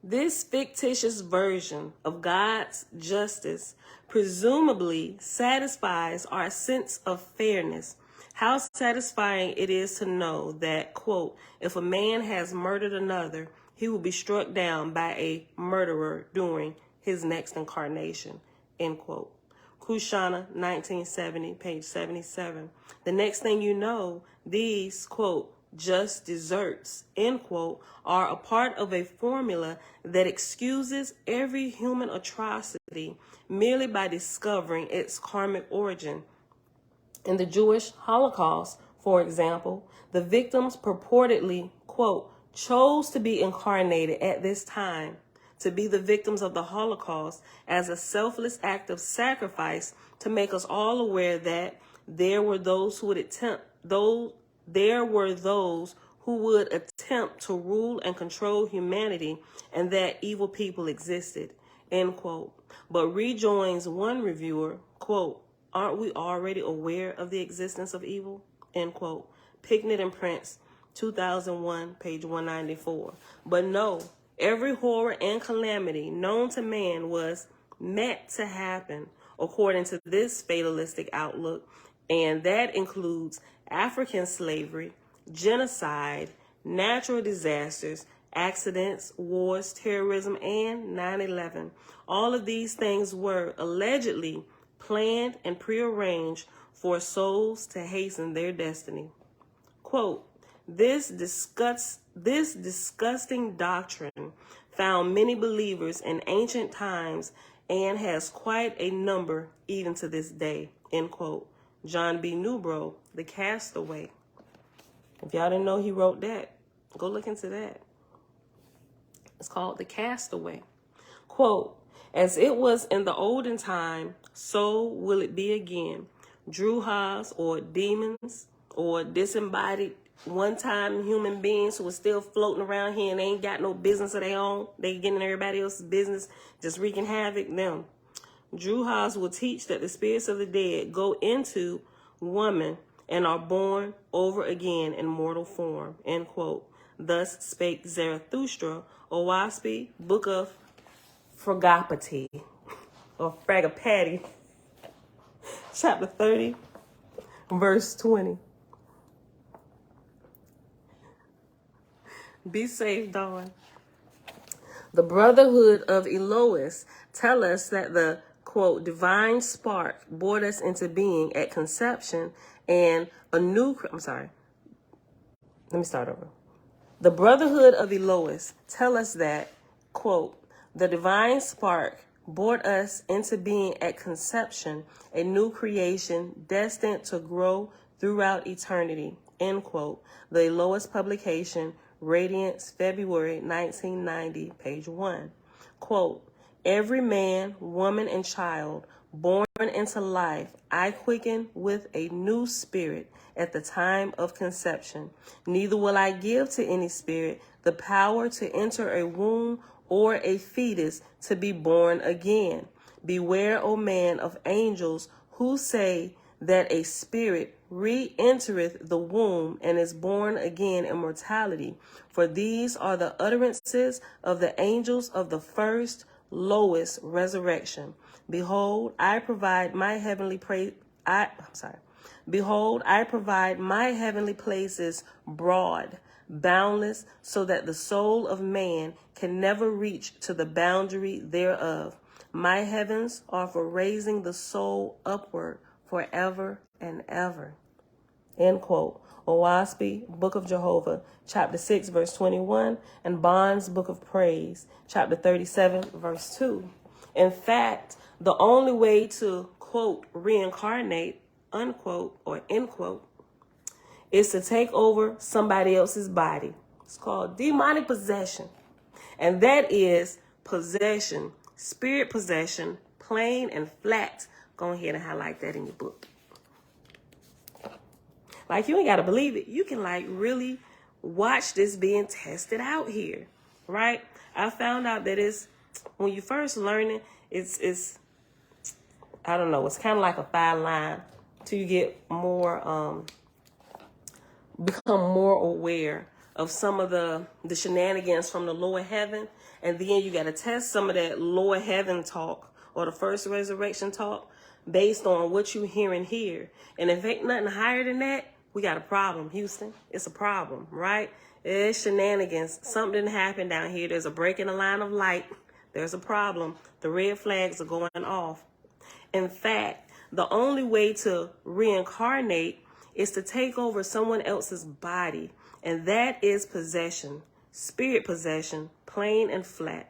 This fictitious version of God's justice presumably satisfies our sense of fairness. How satisfying it is to know that, quote, if a man has murdered another, he will be struck down by a murderer during his next incarnation, end quote. Kushana, 1970, page 77. The next thing you know, these, quote, just desserts, end quote, are a part of a formula that excuses every human atrocity merely by discovering its karmic origin. In the Jewish Holocaust, for example, the victims purportedly, quote, chose to be incarnated at this time to be the victims of the Holocaust as a selfless act of sacrifice to make us all aware that there were those who would attempt to rule and control humanity and that evil people existed, end quote. But rejoins one reviewer, quote, aren't we already aware of the existence of evil, end quote. Picknett and Prince, 2001, page 194. But no, every horror and calamity known to man was meant to happen, according to this fatalistic outlook, and that includes African slavery, genocide, natural disasters, accidents, wars, terrorism, and 9/11. All of these things were allegedly planned and prearranged for souls to hasten their destiny. Quote, this disgusting doctrine found many believers in ancient times and has quite a number even to this day, end quote. John B. Newbrough, The Castaway. If y'all didn't know he wrote that, go look into that. It's called The Castaway. Quote, as it was in the olden time, so will it be again. Druhas, or demons, or disembodied one-time human beings who are still floating around here and they ain't got no business of their own. They getting in everybody else's business, just wreaking havoc, them. Druhas will teach that the spirits of the dead go into woman and are born over again in mortal form, end quote. Thus spake Zarathustra, Owaspi, Book of Fragapati, or Fragapati, chapter 30, verse 20. Be safe, Dawn. The Brotherhood of Elohis tell us that the, quote, divine spark brought us into being at conception and a new, let me start over. The Brotherhood of Elohis tell us that, quote, the divine spark brought us into being at conception, a new creation destined to grow throughout eternity, end quote. The Elohis publication, Radiance, February 1990, page 1. Quote, every man, woman, and child born into life, I quicken with a new spirit at the time of conception. Neither will I give to any spirit the power to enter a womb or a fetus to be born again. Beware, O man, of angels who say that a spirit re-entereth the womb and is born again in mortality. For these are the utterances of the angels of the first, lowest resurrection. Behold, I provide my heavenly Behold, I provide my heavenly places broad, boundless, so that the soul of man can never reach to the boundary thereof. My heavens are for raising the soul upward forever and ever. End quote. Owaspi, Book of Jehovah, chapter 6, verse 21, and Bond's Book of Praise, chapter 37, verse 2. In fact, the only way to, quote, reincarnate, unquote, or end quote, is to take over somebody else's body. It's called demonic possession. And that is possession, spirit possession, plain and flat. Go ahead and highlight that in your book. Like, you ain't got to believe it. You can, like, really watch this being tested out here, right? I found out that it's, when you first learn it, it's I don't know, it's kind of like a fine line till you get more, become more aware of some of the shenanigans from the lower heaven. And then you got to test some of that lower heaven talk or the first resurrection talk based on what you hearing here. And if ain't nothing higher than that, we got a problem, Houston. It's a problem, right? It's shenanigans. Something didn't happen down here. There's a break in the line of light. There's a problem. The red flags are going off. In fact, the only way to reincarnate is to take over someone else's body, and that is possession, spirit possession, plain and flat.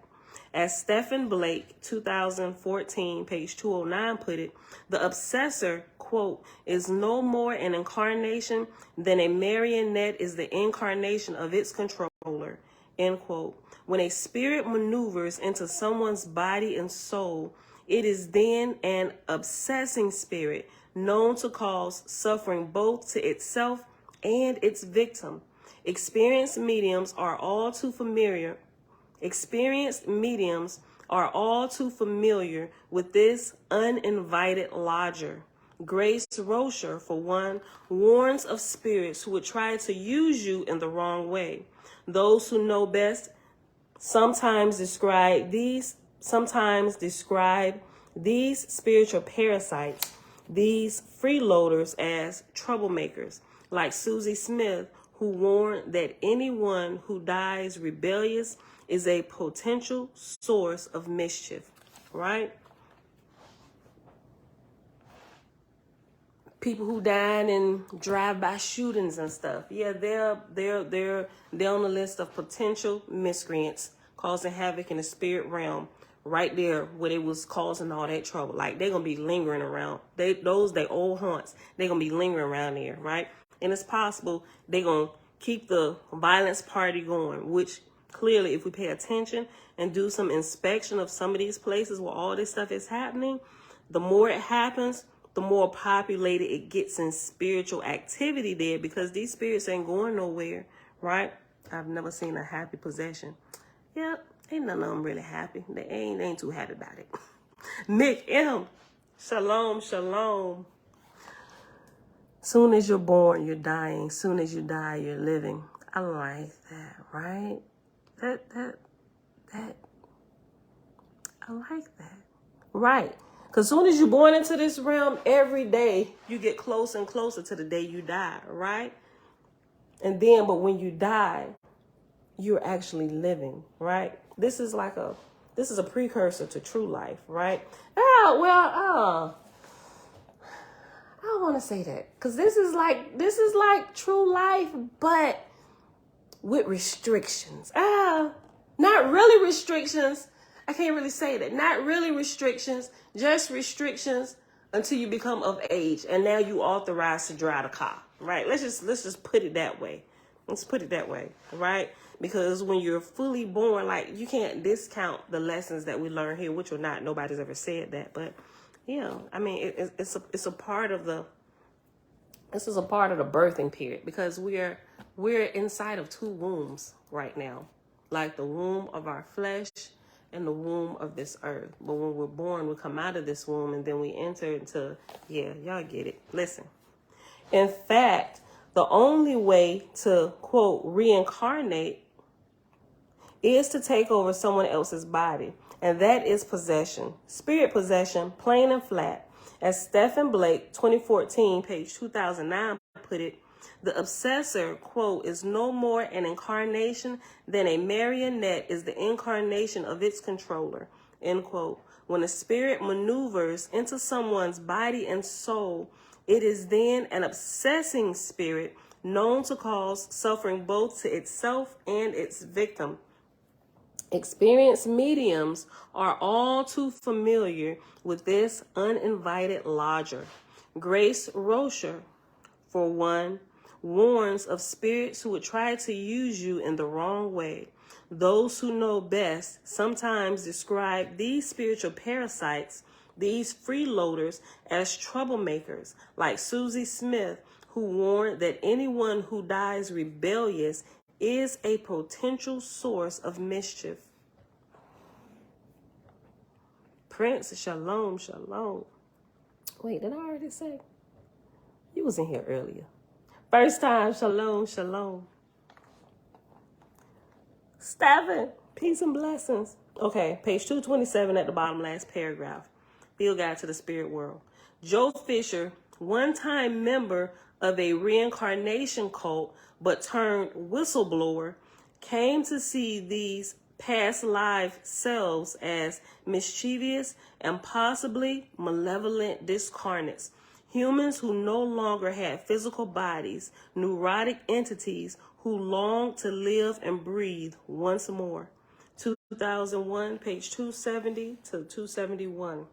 As Stephen Blake, 2014, page 209 put it, the obsessor, quote, is no more an incarnation than a marionette is the incarnation of its controller, end quote. When a spirit maneuvers into someone's body and soul, it is then an obsessing spirit known to cause suffering both to itself and its victim. Experienced mediums are all too familiar with this uninvited lodger. Grace Rocher, for one, warns of spirits who would try to use you in the wrong way. Those who know best sometimes describe these spiritual parasites, these freeloaders, as troublemakers, like Susie Smith, who warned that anyone who dies rebellious is a potential source of mischief, right? People who died in drive-by shootings and stuff. Yeah, they're on the list of potential miscreants causing havoc in the spirit realm, right there where they was causing all that trouble. Like, they're gonna be lingering around. They old haunts. They're gonna be lingering around there, right? And it's possible they're gonna keep the violence party going, which clearly, if we pay attention and do some inspection of some of these places where all this stuff is happening, the more it happens, the more populated it gets in spiritual activity there, because these spirits ain't going nowhere, right? I've never seen a happy possession. Yep, ain't none of them really happy. They ain't too happy about it. Mick M. Shalom, shalom. Soon as you're born, you're dying. Soon as you die, you're living. I like that, right? That I like that. Right. Because soon as you're born into this realm, every day you get closer and closer to the day you die, right? And then, but when you die, you're actually living, right? This is a precursor to true life, right? I don't want to say that, because this is like true life, but with restrictions. Not really restrictions. I can't really say that. Not really restrictions, just restrictions until you become of age, and now you authorized to drive a car, right? Let's just put it that way. Let's put it that way, right? Because when you're fully born, like, you can't discount the lessons that we learn here, which are not, nobody's ever said that, but yeah, I mean, it's a part of the. This is a part of the birthing period, because we're inside of two wombs right now, like the womb of our flesh and the womb of this earth. But when we're born, we come out of this womb and then we enter into, yeah, y'all get it. Listen. In fact, the only way to, quote, reincarnate is to take over someone else's body. And that is possession, spirit possession, plain and flat. As Stephen Blake, 2014, page 2009 put it, the obsessor, quote, is no more an incarnation than a marionette is the incarnation of its controller, end quote. When a spirit maneuvers into someone's body and soul, it is then an obsessing spirit known to cause suffering both to itself and its victim. Experienced mediums are all too familiar with this uninvited lodger. Grace Rocher, for one, warns of spirits who would try to use you in the wrong way. Those who know best sometimes describe these spiritual parasites, these freeloaders, as troublemakers, like Susie Smith, who warned that anyone who dies rebellious is a potential source of mischief. Prince, shalom, shalom. Wait, did I already say? You was in here earlier. First time, shalom, shalom. Stephen, peace and blessings. Okay, page 227 at the bottom, last paragraph. Field Guide to the Spirit World. Joe Fisher, one-time member of a reincarnation cult, but turned whistleblower, came to see these past life selves as mischievous and possibly malevolent discarnates, humans who no longer had physical bodies, neurotic entities who longed to live and breathe once more. 2001, page 270 to 271.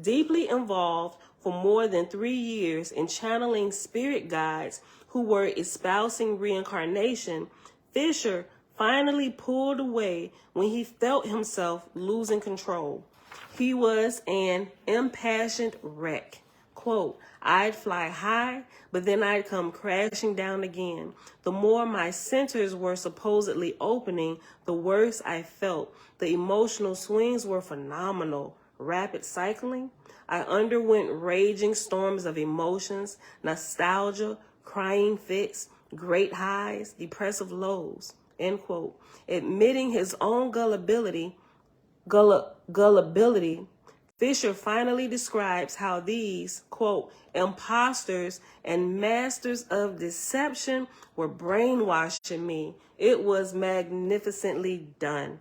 Deeply involved for more than 3 years in channeling spirit guides who were espousing reincarnation, Fisher finally pulled away when he felt himself losing control. He was an impassioned wreck. Quote, I'd fly high, but then I'd come crashing down again. The more my centers were supposedly opening, the worse I felt. The emotional swings were phenomenal. Rapid cycling. I underwent raging storms of emotions, nostalgia, crying fits, great highs, depressive lows. End quote. Admitting his own gullibility, Fisher finally describes how these, quote, imposters and masters of deception were brainwashing me. It was magnificently done.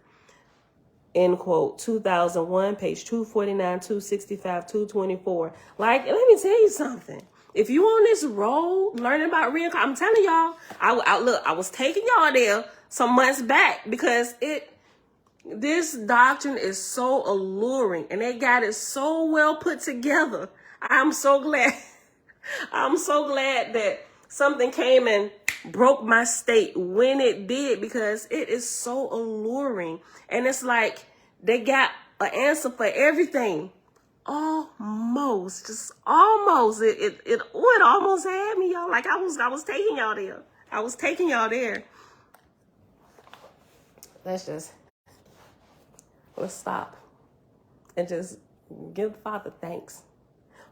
End quote. 2001, page 249, 265, 224. Like, let me tell you something. If you on this road learning about reincarnation, I'm telling y'all, I was taking y'all there some months back because this doctrine is so alluring and they got it so well put together. I'm so glad. I'm so glad that something came and broke my state when it did, because it is so alluring. And it's like they got an answer for everything. Almost, just almost. It almost had me, y'all. Like I was taking y'all there. I was taking y'all there. Let's stop and just give the Father thanks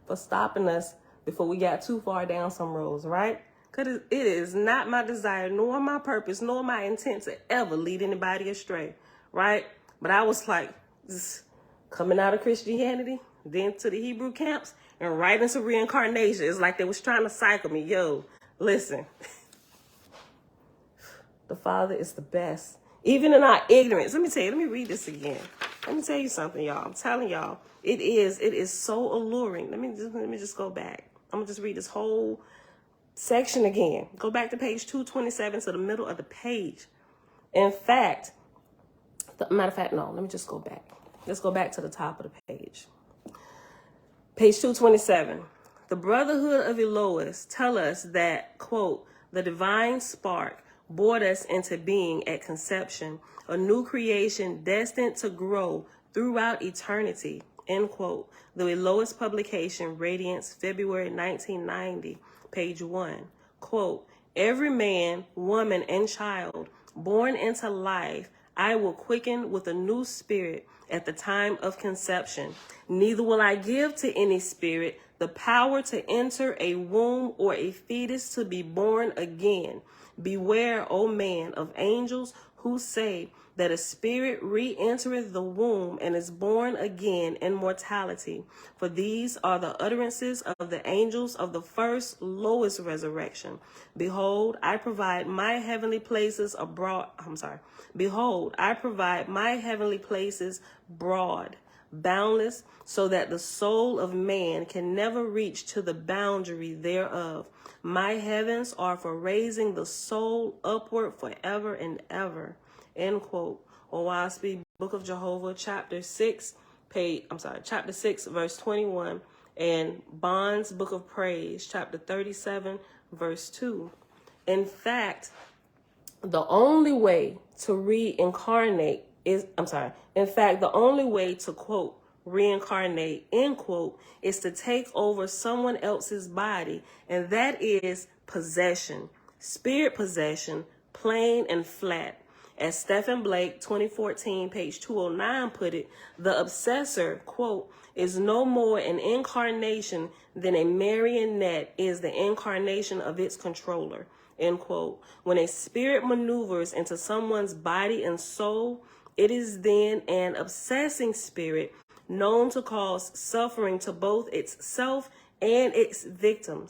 for stopping us before we got too far down some roads, right? Because it is not my desire, nor my purpose, nor my intent to ever lead anybody astray, right? But I was like, just coming out of Christianity, then to the Hebrew camps, and right into reincarnation. It's like they was trying to cycle me. Yo, listen, the Father is the best. Even in our ignorance, let me read this again. Let me tell you something, y'all. I'm telling y'all, it is so alluring. Let me just go back. I'm gonna just read this whole section again. Go back to page 227 to the middle of the page. In fact, matter of fact, no, let me just go back. Let's go back to the top of the page. Page 227. The Brotherhood of Elohim tell us that, quote, the divine spark brought us into being at conception, a new creation destined to grow throughout eternity, end quote. The Elohist publication, Radiance, February 1990, page 1. Quote, every man, woman, and child born into life, I will quicken with a new spirit at the time of conception. Neither will I give to any spirit the power to enter a womb or a fetus to be born again. Beware, O man, of angels who say that a spirit re-entereth the womb and is born again in mortality. For these are the utterances of the angels of the first lowest resurrection. Behold, I provide my heavenly places Behold, I provide my heavenly places broad, boundless, so that the soul of man can never reach to the boundary thereof. My heavens are for raising the soul upward forever and ever. End quote. OSB, Book of Jehovah, chapter 6, verse 21, and Bond's Book of Praise, chapter 37, verse 2. In fact, the only way to reincarnate the only way to, quote, reincarnate, end quote, is to take over someone else's body, and that is possession, spirit possession, plain and flat. As Stephen Blake, 2014, page 209 put it, the obsessor, quote, is no more an incarnation than a marionette is the incarnation of its controller, end quote. When a spirit maneuvers into someone's body and soul, it is then an obsessing spirit known to cause suffering to both itself and its victim.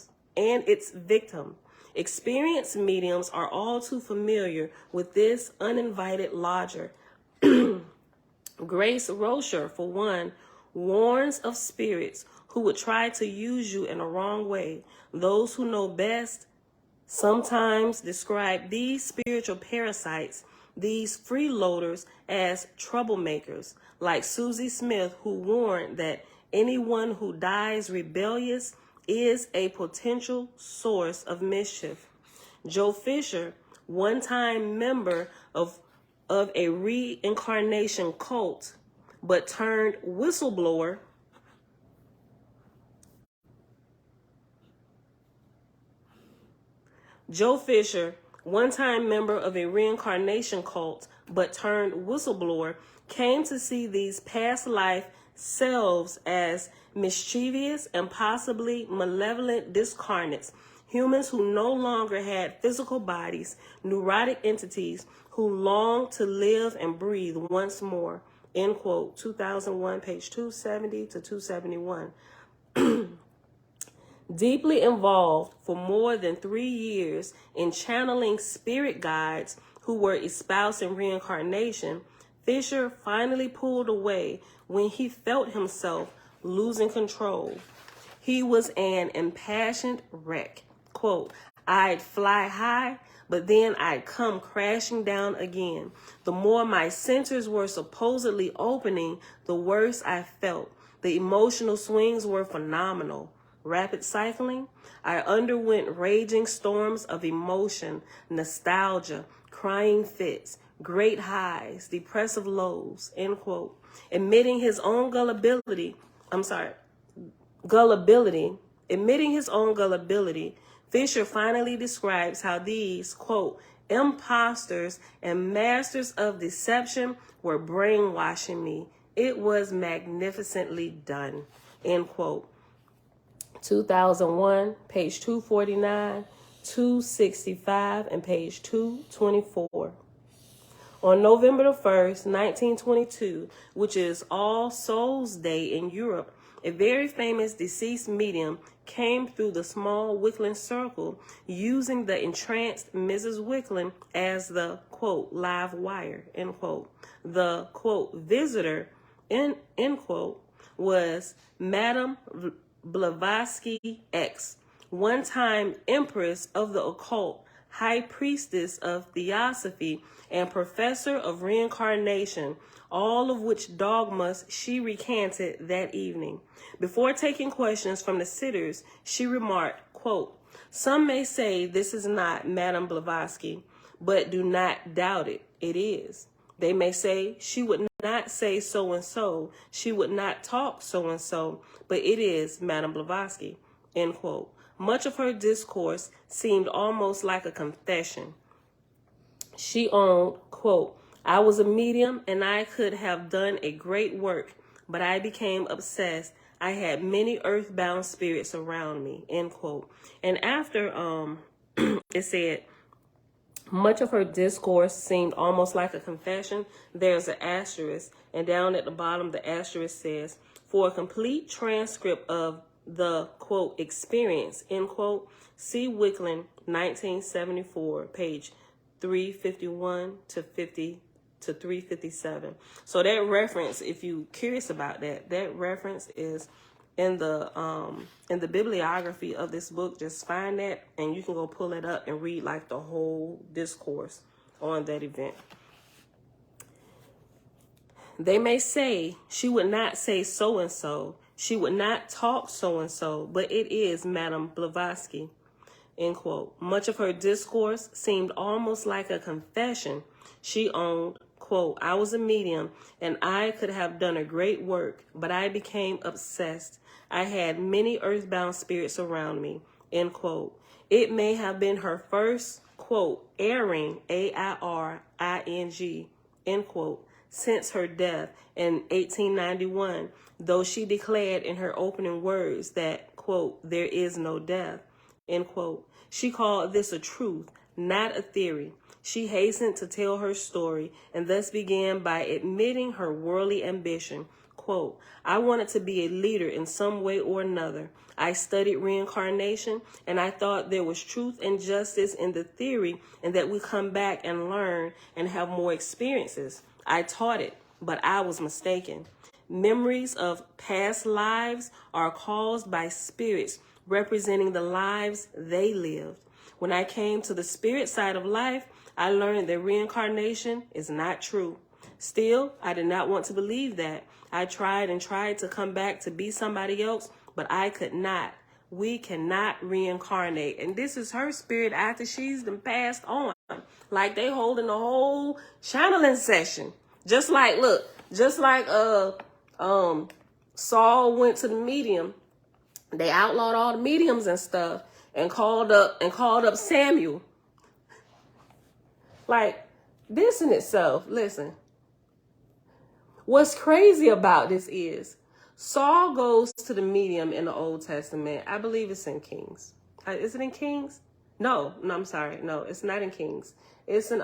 Experienced mediums are all too familiar with this uninvited lodger. Grace Rocher, for one, warns of spirits who would try to use you in a wrong way. Those who know best sometimes describe these spiritual parasites, these freeloaders, as troublemakers, like Susie Smith, who warned that anyone who dies rebellious is a potential source of mischief. Joe Fisher, one-time member of a reincarnation cult, but turned whistleblower, Joe Fisher, one-time member of a reincarnation cult, but turned whistleblower, came to see these past life selves as mischievous and possibly malevolent discarnates, humans who no longer had physical bodies, neurotic entities who longed to live and breathe once more. End quote. 2001, page 270 to 271. Deeply involved for more than 3 years in channeling spirit guides who were espousing reincarnation, Fisher finally pulled away when he felt himself losing control. He was an impassioned wreck. Quote, I'd fly high, but then I'd come crashing down again. The more my centers were supposedly opening, the worse I felt. The emotional swings were phenomenal. Rapid cycling, I underwent raging storms of emotion, nostalgia, crying fits, great highs, depressive lows, end quote. Admitting his own gullibility, Fisher finally describes how these, quote, imposters and masters of deception were brainwashing me. It was magnificently done, end quote. 2001, page 249, 265, and page 224. On November the 1st, 1922, which is All Souls Day in Europe, a very famous deceased medium came through the small Wickland circle using the entranced Mrs. Wickland as the, quote, live wire, end quote. The, quote, visitor, end quote, was Madame Blavatsky X, one-time empress of the occult, high priestess of theosophy, and professor of reincarnation, all of which dogmas she recanted that evening. Before taking questions from the sitters, she remarked, quote, some may say this is not Madame Blavatsky, but do not doubt it. It is. They may say she would not say so-and-so, she would not talk so-and-so, but it is Madame Blavatsky, end quote. Much of her discourse seemed almost like a confession. She owned, quote, I was a medium and I could have done a great work, but I became obsessed. I had many earthbound spirits around me, end quote. And after it said, much of her discourse seemed almost like a confession, there's an asterisk, and down at the bottom the asterisk says, for a complete transcript of the, quote, experience, end quote, see Wickland, 1974, page 351 to 357. So that reference, if you're curious about that, that reference is in the bibliography of this book. Just find that and you can go pull it up and read like the whole discourse on that event. They may say she would not say so-and-so, she would not talk so-and-so, but it is Madame Blavatsky, end quote. Much of her discourse seemed almost like a confession. She owned, quote, I was a medium and I could have done a great work, but I became obsessed. I had many earthbound spirits around me, end quote. It may have been her first, quote, airing, AIRING, end quote, since her death in 1891, though she declared in her opening words that, quote, there is no death, end quote. She called this a truth, not a theory. She hastened to tell her story and thus began by admitting her worldly ambition. Quote, I wanted to be a leader in some way or another. I studied reincarnation and I thought there was truth and justice in the theory and that we come back and learn and have more experiences. I taught it, but I was mistaken. Memories of past lives are caused by spirits representing the lives they lived. When I came to the spirit side of life, I learned that reincarnation is not true. Still, I did not want to believe that. I tried and tried to come back to be somebody else, but I could not. We cannot reincarnate. And this is her spirit after she's been passed on. Like they holding a whole channeling session. Just like, look, just like Saul went to the medium. They outlawed all the mediums and stuff and called up Samuel. Like, this in itself, listen. What's crazy about this is Saul goes to the medium in the Old Testament. I believe it's in Kings. Is it in Kings? No, I'm sorry. No, it's not in Kings. It's in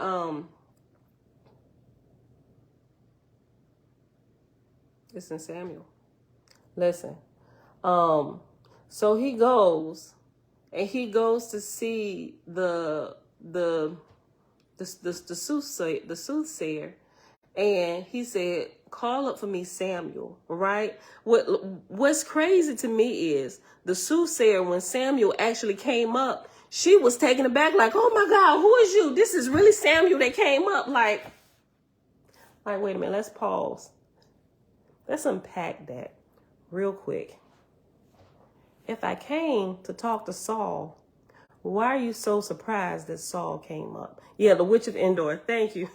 it's in Samuel. Listen. So he goes to see the soothsayer, and he said, call up for me Samuel, right? What's crazy to me is the soothsayer, when Samuel actually came up, she was taken aback, like, oh my God, who is you? This is really Samuel that came up. Like, wait a minute, let's pause. Let's unpack that real quick. If I came to talk to Saul, why are you so surprised that Saul came up? Yeah, the Witch of Endor. Thank you.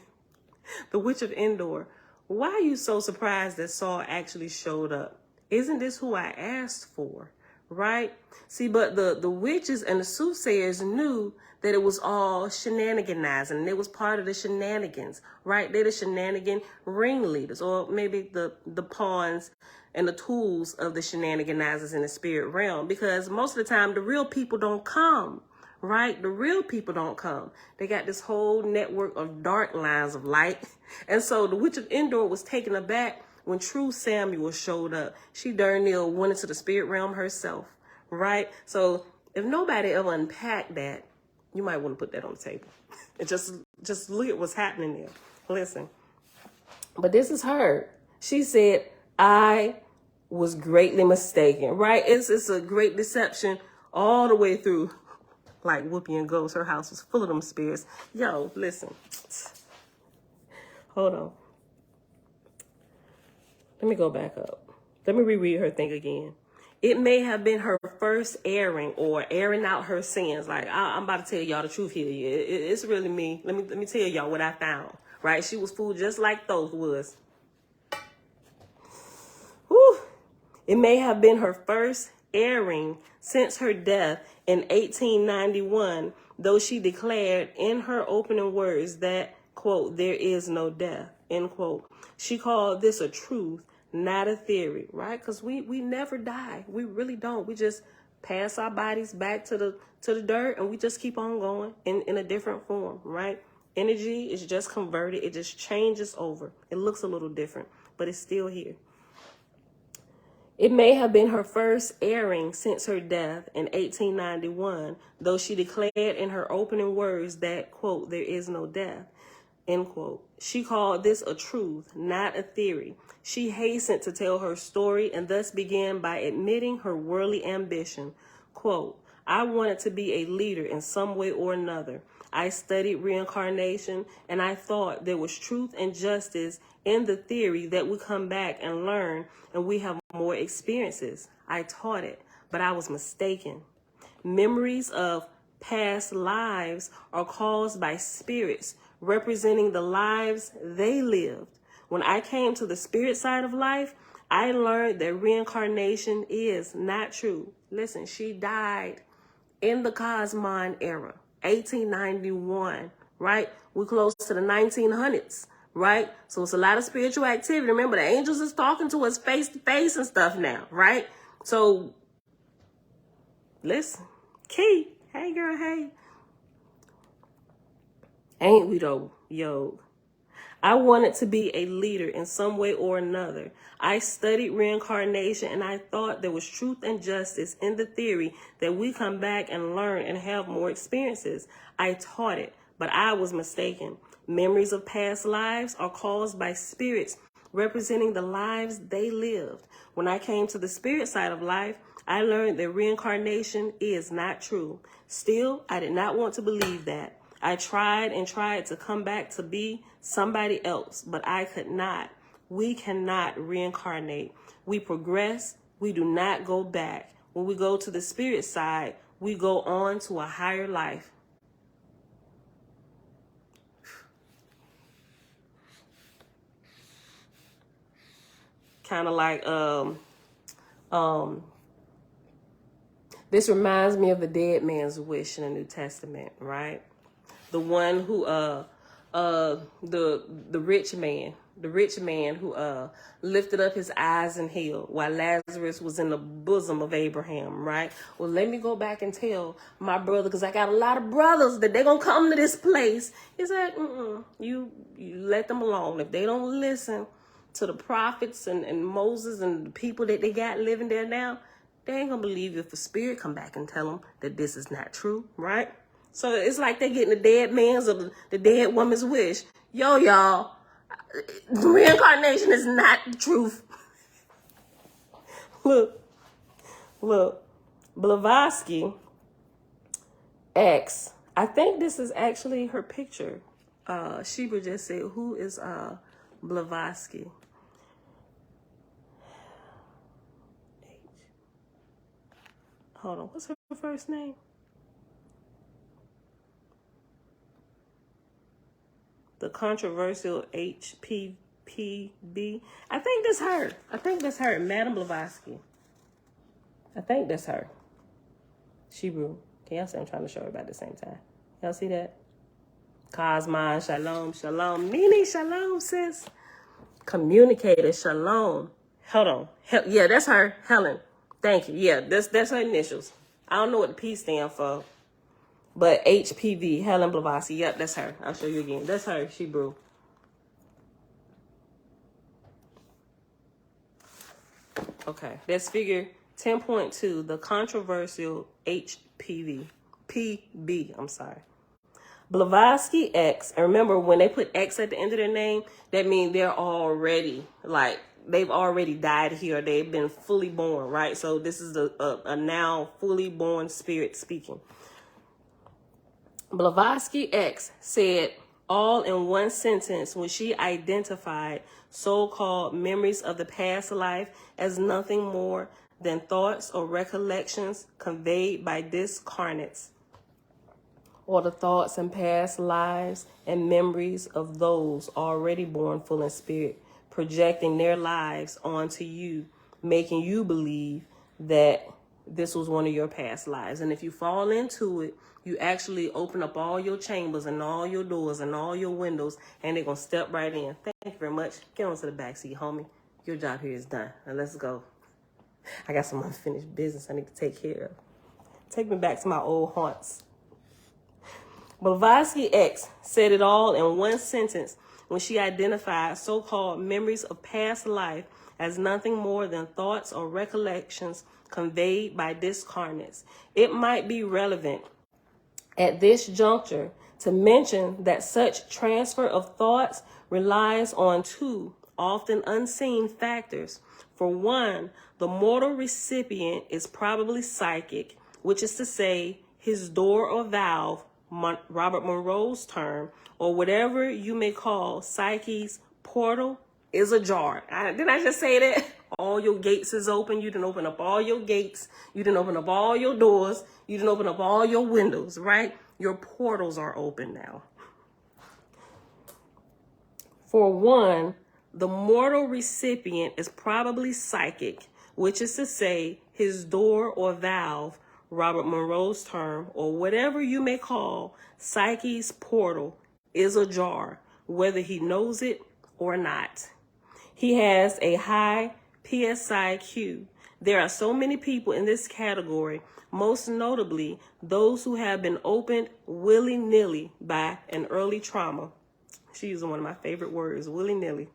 The Witch of Endor. Why are you so surprised that Saul actually showed up? Isn't this who I asked for? Right? See, but the witches and the soothsayers knew that it was all shenaniganizing, and it was part of the shenanigans, right? They're the shenanigan ringleaders, or maybe the pawns and the tools of the shenaniganizers in the spirit realm, because most of the time the real people don't come, right? The real people don't come. They got this whole network of dark lines of light. And so the Witch of Endor was taken aback when true Samuel showed up. She darn near went into the spirit realm herself, right? So if nobody ever unpacked that, you might want to put that on the table. And just look at what's happening there. Listen. But this is her. She said, I was greatly mistaken, right? It's a great deception all the way through. Like Whoopi and Ghost, her house was full of them spirits. Yo, listen. Hold on. Let me go back up. Let me reread her thing again. It may have been her first airing or airing out her sins. Like, I'm about to tell y'all the truth here. It's really me. Let me tell y'all what I found. Right? She was fooled just like Thoth was. Whew. It may have been her first airing since her death in 1891, though she declared in her opening words that, quote, there is no death, end quote. She called this a truth, not a theory, right? Because we never die. We really don't. We just pass our bodies back to the dirt, and we just keep on going in a different form, right? Energy is just converted. It just changes over. It looks a little different, but it's still here. It may have been her first airing since her death in 1891, though she declared in her opening words that, quote, there is no death, end quote. She called this a truth, not a theory. She hastened to tell her story and thus began by admitting her worldly ambition. Quote, I wanted to be a leader in some way or another. I studied reincarnation, and I thought there was truth and justice in the theory that we come back and learn and we have more experiences. I taught it, but I was mistaken. Memories of past lives are caused by spirits representing the lives they lived. When I came to the spirit side of life, I learned that reincarnation is not true. Listen, she died in the Cosmon era, 1891, right? We're close to the 1900s, right? So it's a lot of spiritual activity. Remember, the angels is talking to us face to face and stuff now, right? So, listen, Key, hey girl, hey. Ain't we though, yo? I wanted to be a leader in some way or another. I studied reincarnation, and I thought there was truth and justice in the theory that we come back and learn and have more experiences. I taught it, but I was mistaken. Memories of past lives are caused by spirits representing the lives they lived. When I came to the spirit side of life, I learned that reincarnation is not true. Still, I did not want to believe that. I tried and tried to come back to be somebody else, but I could not. We cannot reincarnate. We progress. We do not go back. When we go to the spirit side, we go on to a higher life. Kind of like, this reminds me of the dead man's wish in the New Testament, right? The one who, the rich man who lifted up his eyes in hell while Lazarus was in the bosom of Abraham, right? Well, let me go back and tell my brother, because I got a lot of brothers that they're gonna come to this place. He said, you let them alone. If they don't listen to the prophets and Moses and the people that they got living there now, they ain't gonna believe if a spirit come back and tell them that this is not true, right? So it's like they're getting the dead man's or the dead woman's wish. Yo, y'all, reincarnation is not the truth. Look, Blavatsky X. I think this is actually her picture. Sheba just said, who is Blavatsky? Hold on, what's her first name? The controversial HPPB. I think that's her. Madame Blavatsky. I think that's her. Shebrew. Can y'all see I'm trying to show her at the same time? Y'all see that? Cosmon, shalom, shalom. Nene, shalom, sis. Communicator, shalom. Hold on. Yeah, that's her. Helen. Thank you. Yeah, that's her initials. I don't know what the P stand for. But HPV, Helen Blavatsky. Yep, that's her. I'll show you again. That's her. She brew. Okay. That's figure 10.2, the controversial HPV. PB, I'm sorry. Blavatsky X. And remember, when they put X at the end of their name, that means they're already, like, they've already died here. They've been fully born, right? So this is a now fully born spirit speaking. Blavatsky X said all in one sentence when she identified so-called memories of the past life as nothing more than thoughts or recollections conveyed by discarnates, or the thoughts and past lives and memories of those already born full in spirit, projecting their lives onto you, making you believe that this was one of your past lives. And if you fall into it, you actually open up all your chambers and all your doors and all your windows, and they're going to step right in. Thank you very much. Get on to the back seat, homie. Your job here is done. Now let's go. I got some unfinished business I need to take care of. Take me back to my old haunts. Blavatsky X said it all in one sentence when she identified so-called memories of past life as nothing more than thoughts or recollections conveyed by discarnates. It might be relevant at this juncture to mention that such transfer of thoughts relies on two often unseen factors. For one, the mortal recipient is probably psychic, which is to say his door or valve, Robert Monroe's term, or whatever you may call psyche's portal, is ajar. Didn't I just say that? All your gates is open. You didn't open up all your gates. You didn't open up all your doors. You didn't open up all your windows, right? Your portals are open now. For one, the mortal recipient is probably psychic, which is to say his door or valve, Robert Monroe's term, or whatever you may call psyche's portal, is ajar, whether he knows it or not. He has a high PSIQ. There are so many people in this category, most notably those who have been opened willy-nilly by an early trauma. She's using one of my favorite words, willy-nilly.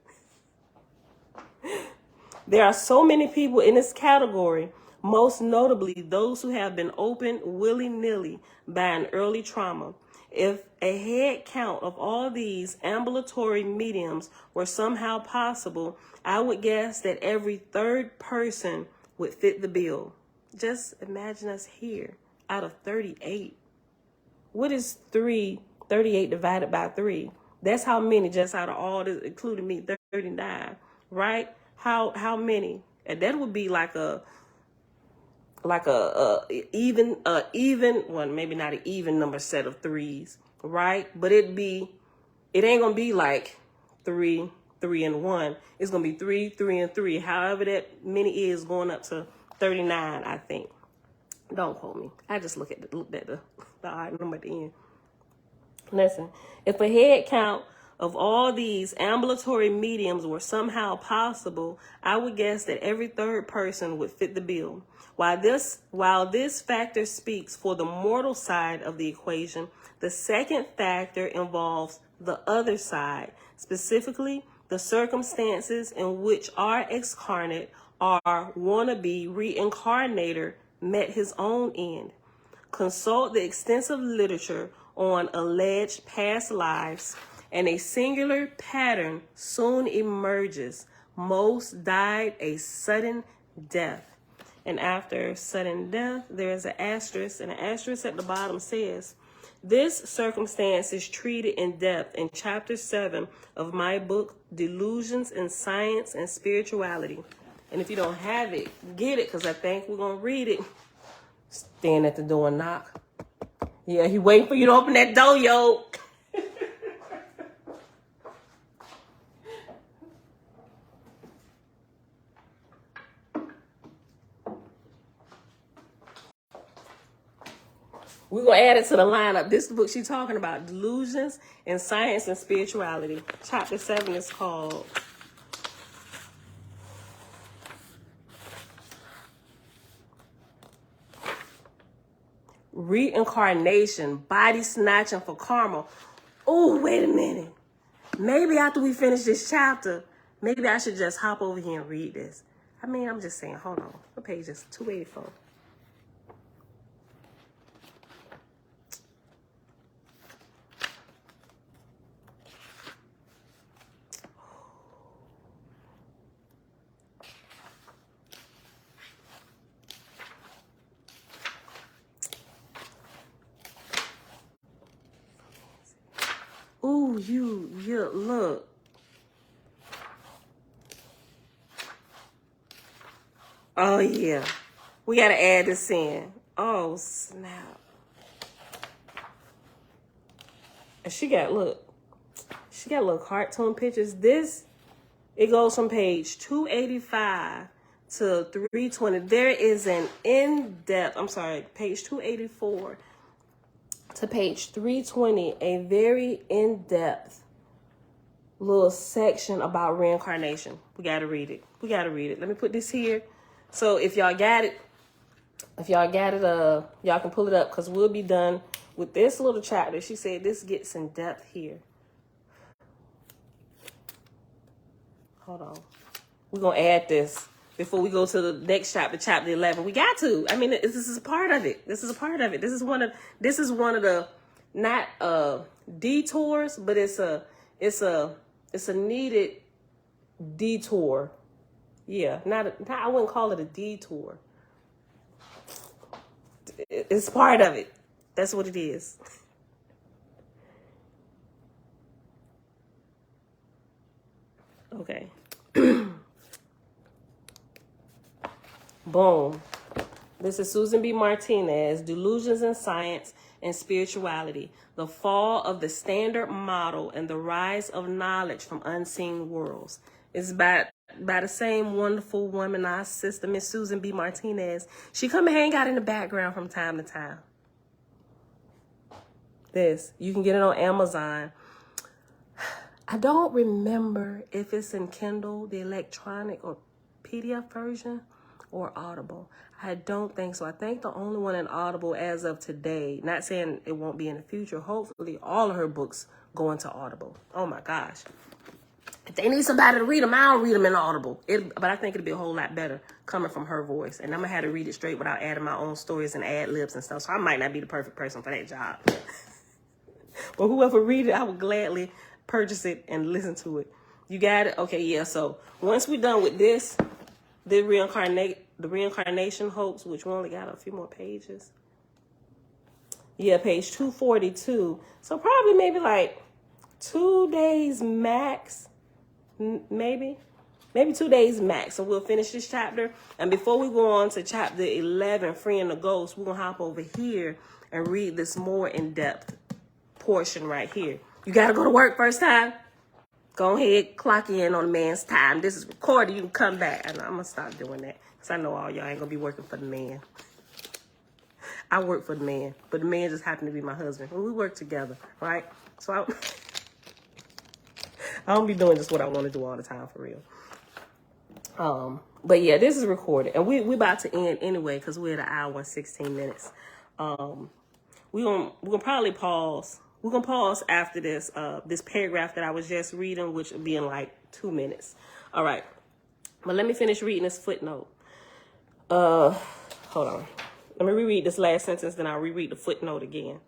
There are so many people in this category, most notably those who have been opened willy-nilly by an early trauma. If a head count of all these ambulatory mediums were somehow possible, I would guess that every third person would fit the bill. Just imagine us here out of 38. What is 38 divided by 3? That's how many just out of all this, including me, 39, right? How many? And that would be like a even well, maybe not an even number set of threes, right? But it ain't gonna be like 3, 3, and 1. It's gonna be 3, 3, and 3. However that many is, going up to 39, I think. Don't quote me. I just looked at the odd number at the end. Listen, if a head count of all these ambulatory mediums were somehow possible, I would guess that every third person would fit the bill. While this factor speaks for the mortal side of the equation, the second factor involves the other side, specifically the circumstances in which our excarnate or wannabe reincarnator met his own end. Consult the extensive literature on alleged past lives, and a singular pattern soon emerges. Most died a sudden death. And after sudden death, there is an asterisk, and an asterisk at the bottom says, this circumstance is treated in depth in Chapter 7 of my book, Delusions in Science and Spirituality. And if you don't have it, get it, because I think we're going to read it. Stand at the door and knock. Yeah, he waiting for you to open that door, yo. We're going to add it to the lineup. This is the book she's talking about, Delusions in Science and Spirituality. Chapter 7 is called Reincarnation, Body Snatching for Karma. Oh, wait a minute. Maybe after we finish this chapter, maybe I should just hop over here and read this. I mean, I'm just saying, hold on. What page is 284? Ooh, you look. Oh, yeah. We got to add this in. Oh, snap. And she got little cartoon pictures. It goes from page 285 to 320. There is an in-depth, page 284 to page 320, a very in-depth little section about reincarnation. We got to read it. Let me put this here. So if y'all got it, y'all can pull it up, because we'll be done with this little chapter. She said this gets in depth here. Hold on. We're going to add this before we go to the next chapter, chapter 11. We got to. I mean, this is a part of it. This is one of the, not detours, but it's a needed detour. Yeah, I wouldn't call it a detour. It's part of it. That's what it is. Okay. Boom. This is Susan B. Martinez, Delusions in Science and Spirituality, the Fall of the Standard Model and the Rise of Knowledge from Unseen Worlds. It's by the same wonderful woman, our sister, Miss Susan B. Martinez. She come and hang out in the background from time to time. You can get it on Amazon. I don't remember if it's in Kindle, the electronic or PDF version, or Audible. I don't think so. I think the only one in Audible as of today, not saying it won't be in the future, hopefully all of her books go into Audible. Oh my gosh. If they need somebody to read them, I'll read them in Audible. But I think it'll be a whole lot better coming from her voice. And I'm going to have to read it straight without adding my own stories and ad libs and stuff. So I might not be the perfect person for that job. Or whoever read it, I would gladly purchase it and listen to it. You got it? Okay, yeah. So once we're done with this, the reincarnation hoax, which we only got a few more pages. Yeah, page 242. So probably maybe like 2 days max, maybe 2 days max. So we'll finish this chapter. And before we go on to chapter 11, Freeing the Ghost, we're going to hop over here and read this more in-depth portion right here. You got to go to work first time? Go ahead, clock in on the man's time. This is recorded. You can come back. And I'm going to stop doing that because I know all y'all ain't going to be working for the man. I work for the man, but the man just happened to be my husband. We work together, right? So I don't be doing just what I want to do all the time, for real. But yeah, this is recorded, and we about to end anyway because we're at 1 hour and 16 minutes. We're gonna probably pause. We're gonna pause after this this paragraph that I was just reading, which will be in like 2 minutes. All right, but let me finish reading this footnote. Hold on. Let me reread this last sentence, then I'll reread the footnote again.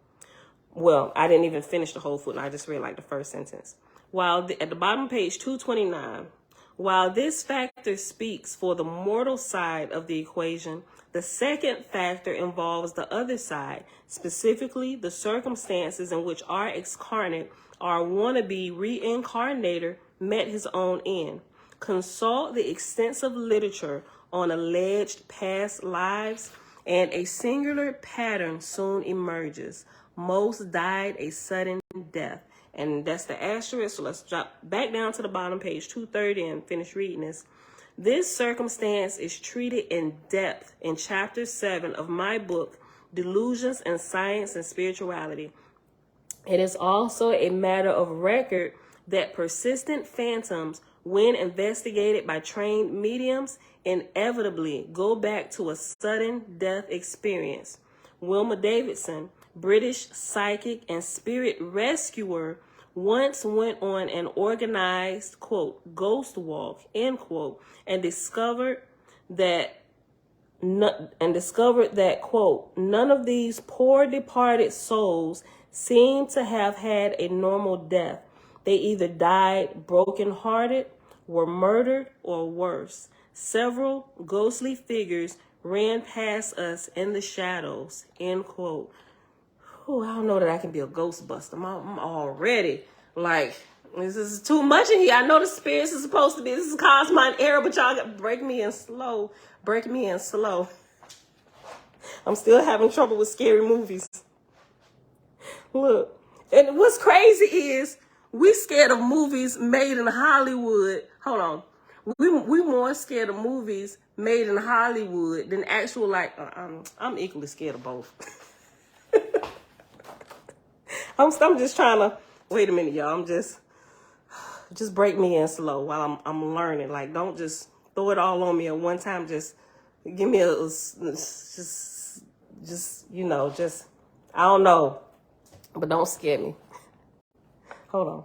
Well, I didn't even finish the whole footnote. I just read like the first sentence. At the bottom of page 229, while this factor speaks for the mortal side of the equation, the second factor involves the other side, specifically the circumstances in which our excarnate, our wannabe reincarnator, met his own end. Consult the extensive literature on alleged past lives, and a singular pattern soon emerges. Most died a sudden death. And that's the asterisk. So let's drop back down to the bottom, page 230, and finish reading this. This circumstance is treated in depth in chapter 7 of my book, Delusions in Science and Spirituality. It is also a matter of record that persistent phantoms, when investigated by trained mediums, inevitably go back to a sudden death experience. Wilma Davidson, British psychic and spirit rescuer, once went on an organized, quote, ghost walk, end quote, and discovered that, quote, none of these poor departed souls seem to have had a normal death. They either died brokenhearted, were murdered, or worse. Several ghostly figures ran past us in the shadows, end quote. Ooh, I don't know that I can be a ghostbuster. I'm already like, this is too much in here. I know the spirits is supposed to be, this is cosmic error, but y'all got break me in slow. I'm still having trouble with scary movies. Look, and what's crazy is we scared of movies made in Hollywood. Hold on. We more scared of movies made in Hollywood than actual, like, I'm equally scared of both. I'm just trying to, wait a minute, y'all. I'm just break me in slow while I'm learning. Like, don't just throw it all on me at one time. Just give me I don't know, but don't scare me. Hold on.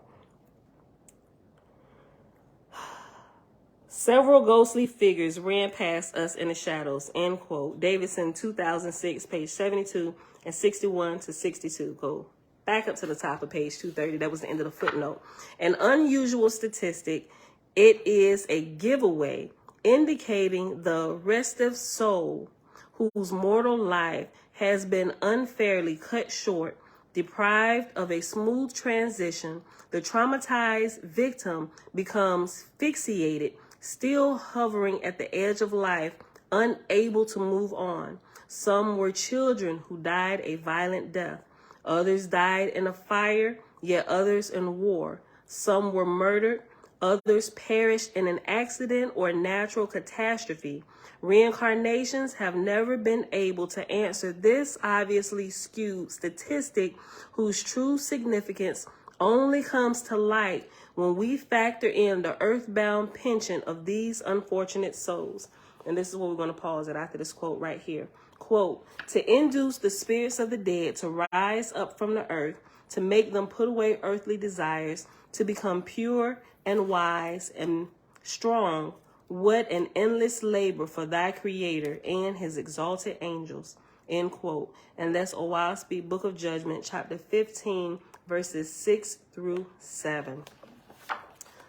Several ghostly figures ran past us in the shadows, end quote. Davidson, 2006, page 72 and 61 to 62. Go back up to the top of page 230. That was the end of the footnote. An unusual statistic. It is a giveaway indicating the restive soul whose mortal life has been unfairly cut short, deprived of a smooth transition. The traumatized victim becomes fixated, still hovering at the edge of life, unable to move on. Some were children who died a violent death. Others died in a fire, yet others in war. Some were murdered. Others perished in an accident or natural catastrophe. Reincarnations have never been able to answer this obviously skewed statistic, whose true significance only comes to light when we factor in the earthbound penchant of these unfortunate souls. And this is where we're going to pause it after this quote right here. Quote, to induce the spirits of the dead to rise up from the earth, to make them put away earthly desires, to become pure and wise and strong. What an endless labor for thy creator and his exalted angels, end quote. And that's Owaspi, Book of Judgment, chapter 15, verses 6 through 7.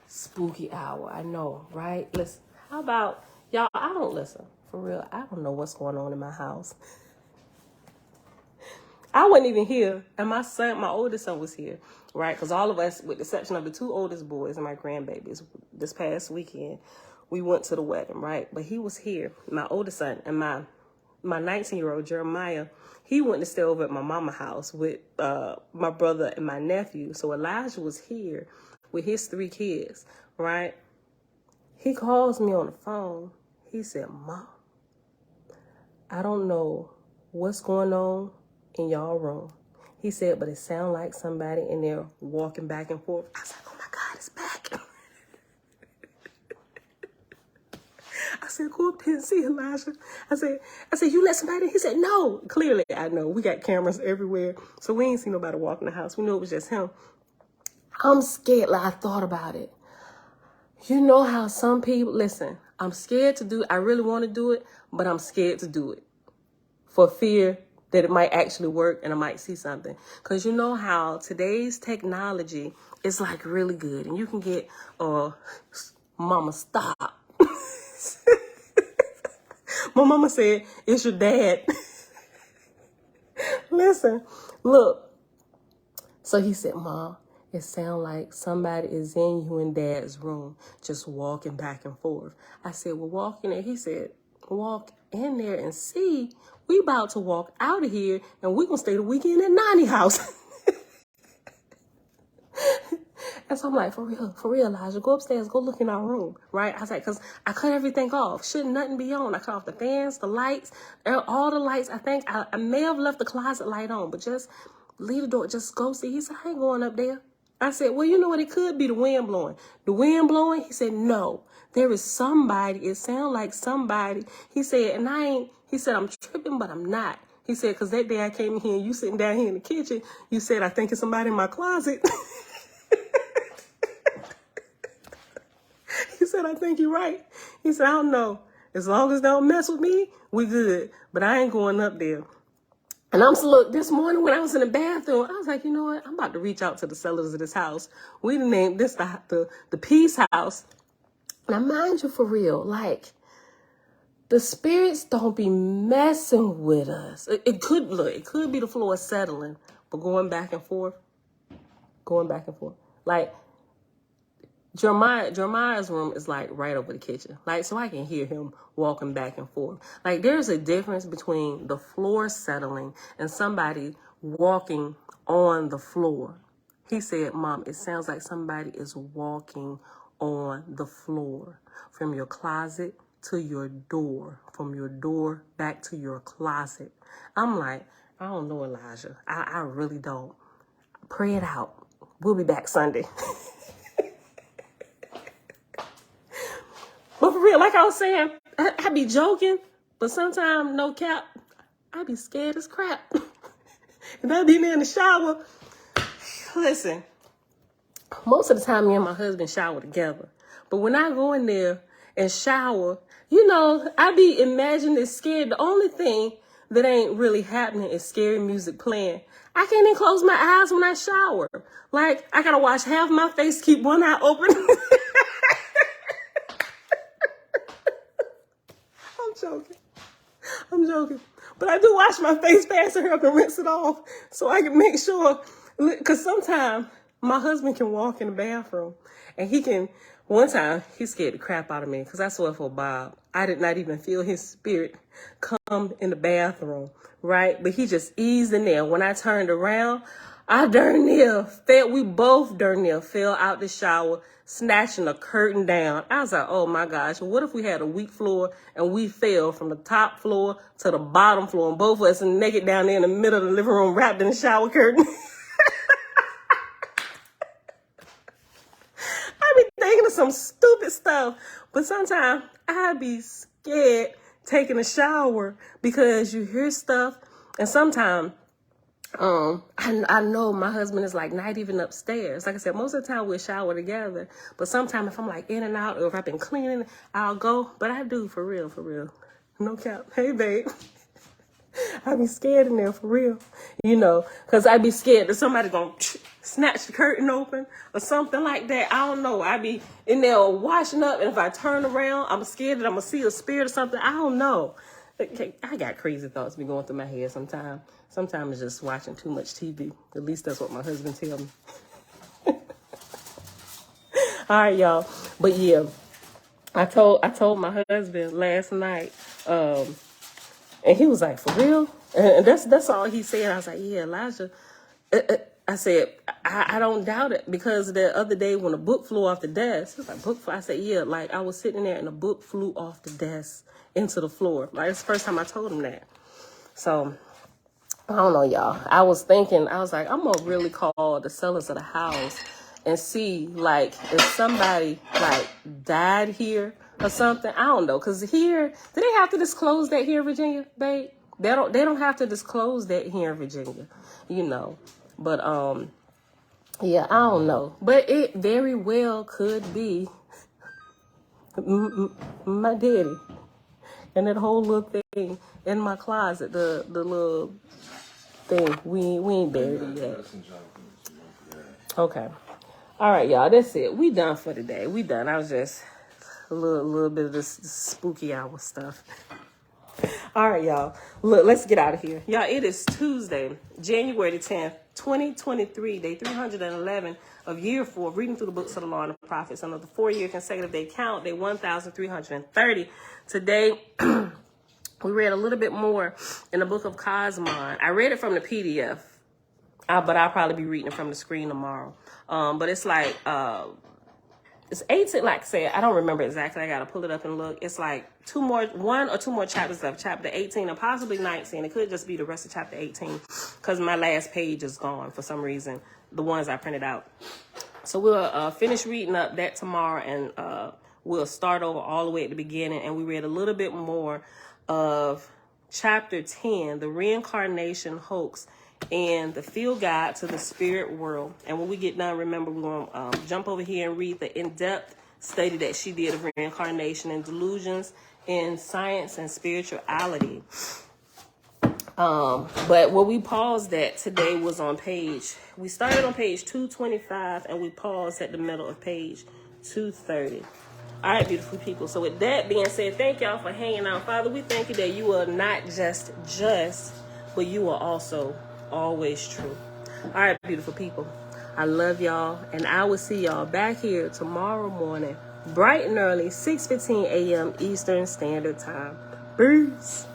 Spooky hour, I know, right? Listen, how about, y'all, I don't listen, for real. I don't know what's going on in my house. I wasn't even here, and my oldest son was here, right? Because all of us, with the exception of the two oldest boys and my grandbabies, this past weekend, we went to the wedding, right? But he was here, my oldest son, and my 19-year-old Jeremiah, he went to stay over at my mama's house with my brother and my nephew. So Elijah was here with his 3 kids, right? He calls me on the phone. He said, Mom, I don't know what's going on in y'all room. He said, but it sounds like somebody in there walking back and forth. I was like, oh my God, it's back. I said, go up there and see Elijah. I said, you let somebody in? He said, no. Clearly, I know. We got cameras everywhere. So we ain't seen nobody walk in the house. We knew it was just him. I'm scared. Like, I thought about it. You know how some people, listen, I'm scared to do it. I really want to do it, but I'm scared to do it for fear that it might actually work and I might see something. Because you know how today's technology is like really good. And you can get, mama, stop. My mama said, it's your dad. Listen, look. So he said, Mom, it sounds like somebody is in you and Dad's room, just walking back and forth. I said, well, walk in there. He said, walk in there and see. We about to walk out of here and we gonna stay the weekend at Nani's house. And so I'm like, for real, Elijah, go upstairs, go look in our room, right? I was like, because I cut everything off. Shouldn't nothing be on. I cut off the fans, the lights, all the lights. I think I may have left the closet light on, but just leave the door, just go see. He said, I ain't going up there. I said, well, you know what? It could be the wind blowing. The wind blowing? He said, no, there is somebody. It sounds like somebody. He said, he said, I'm tripping, but I'm not. He said, because that day I came in here and you sitting down here in the kitchen, you said, I think it's somebody in my closet. He said, I think you're right. He said, I don't know. As long as they don't mess with me, we good. But I ain't going up there. And look, this morning when I was in the bathroom, I was like, you know what? I'm about to reach out to the sellers of this house. We named this the Peace House. Now, mind you, for real, like, the spirits don't be messing with us. It could be the floor settling, but going back and forth. Like, Jeremiah's room is like right over the kitchen. Like, so I can hear him walking back and forth. Like, there's a difference between the floor settling and somebody walking on the floor. He said, Mom, it sounds like somebody is walking on the floor from your closet to your door, from your door back to your closet. I'm like, I don't know, Elijah. I really don't. Pray it out. We'll be back Sunday. But for real, like I was saying, I be joking, but sometimes, no cap, I be scared as crap. And I be in the shower. Listen, most of the time me and my husband shower together. But when I go in there and shower, you know, I be imagining scared. The only thing that ain't really happening is scary music playing. I can't even close my eyes when I shower. Like, I gotta watch half my face, keep one eye open. I'm joking. But I do wash my face fast and rinse it off so I can make sure. Because sometimes my husband can walk in the bathroom and one time he scared the crap out of me because I swear for Bob, I did not even feel his spirit come in the bathroom, right? But he just eased in there. When I turned around, we both darn near fell out the shower, snatching the curtain down. I was like, oh my gosh, what if we had a weak floor and we fell from the top floor to the bottom floor and both of us naked down there in the middle of the living room wrapped in the shower curtain? I be thinking of some stupid stuff, but sometimes I be scared taking a shower because you hear stuff, and sometimes I know my husband is like not even upstairs. Like I said, most of the time we'll shower together, but sometimes if I'm like in and out or if I've been cleaning, I'll go. But I do, for real. No cap. Hey, babe. I be scared in there for real, because I be scared that somebody gonna snatch the curtain open or something like that. I don't know. I be in there washing up, and if I turn around, I'm scared that I'm gonna see a spirit or something. I don't know. I got crazy thoughts be going through my head sometimes. Sometimes it's just watching too much TV. At least that's what my husband tell me. All right, y'all. But yeah, I told my husband last night, and he was like, "For real?" And that's all he said. I was like, "Yeah, Elijah." I said, I don't doubt it, because the other day when a book flew off the desk, he was like, "Book flew?" I said, "Yeah, like I was sitting there and a book flew off the desk into the floor." Like, it's the first time I told him that. So I don't know, y'all. I was thinking, I was like, I'm gonna really call the sellers of the house and see, like, if somebody like died here or something. I don't know, cause here, do they have to disclose that here in Virginia, babe? They don't have to disclose that here in Virginia, But yeah, I don't know. But it very well could be my daddy and that whole little thing in my closet, the little thing. We ain't buried it yet. Okay. All right, y'all. That's it. We done for today. We done. I was just a little bit of this spooky hour stuff. All right, y'all. Look, let's get out of here. Y'all, it is Tuesday, January the 10th, 2023, day 311 of year 4, reading through the books of the law and the prophets under the 4-year consecutive day count, day 1,330. Today, we read a little bit more in the book of Cosmon. I read it from the PDF, but I'll probably be reading it from the screen tomorrow. But it's like, it's 18, like I said, I don't remember exactly. I got to pull it up and look. It's like one or two more chapters of chapter 18 and possibly 19. It could just be the rest of chapter 18 because my last page is gone for some reason, the ones I printed out. So we'll finish reading up that tomorrow, and we'll start over all the way at the beginning. And we read a little bit more of chapter 10, the Reincarnation, Hoax, and the Field Guide to the Spirit World. And when we get done, remember, we're going to jump over here and read the in-depth study that she did of reincarnation and delusions in science and spirituality. But where we paused at today was we started on page 225 and we paused at the middle of page 230. All right, beautiful people. So with that being said, thank y'all for hanging out. Father, we thank you that you are not just, but you are also always true. All right, beautiful people. I love y'all, and I will see y'all back here tomorrow morning, bright and early, 6:15 a.m. Eastern Standard Time. Peace.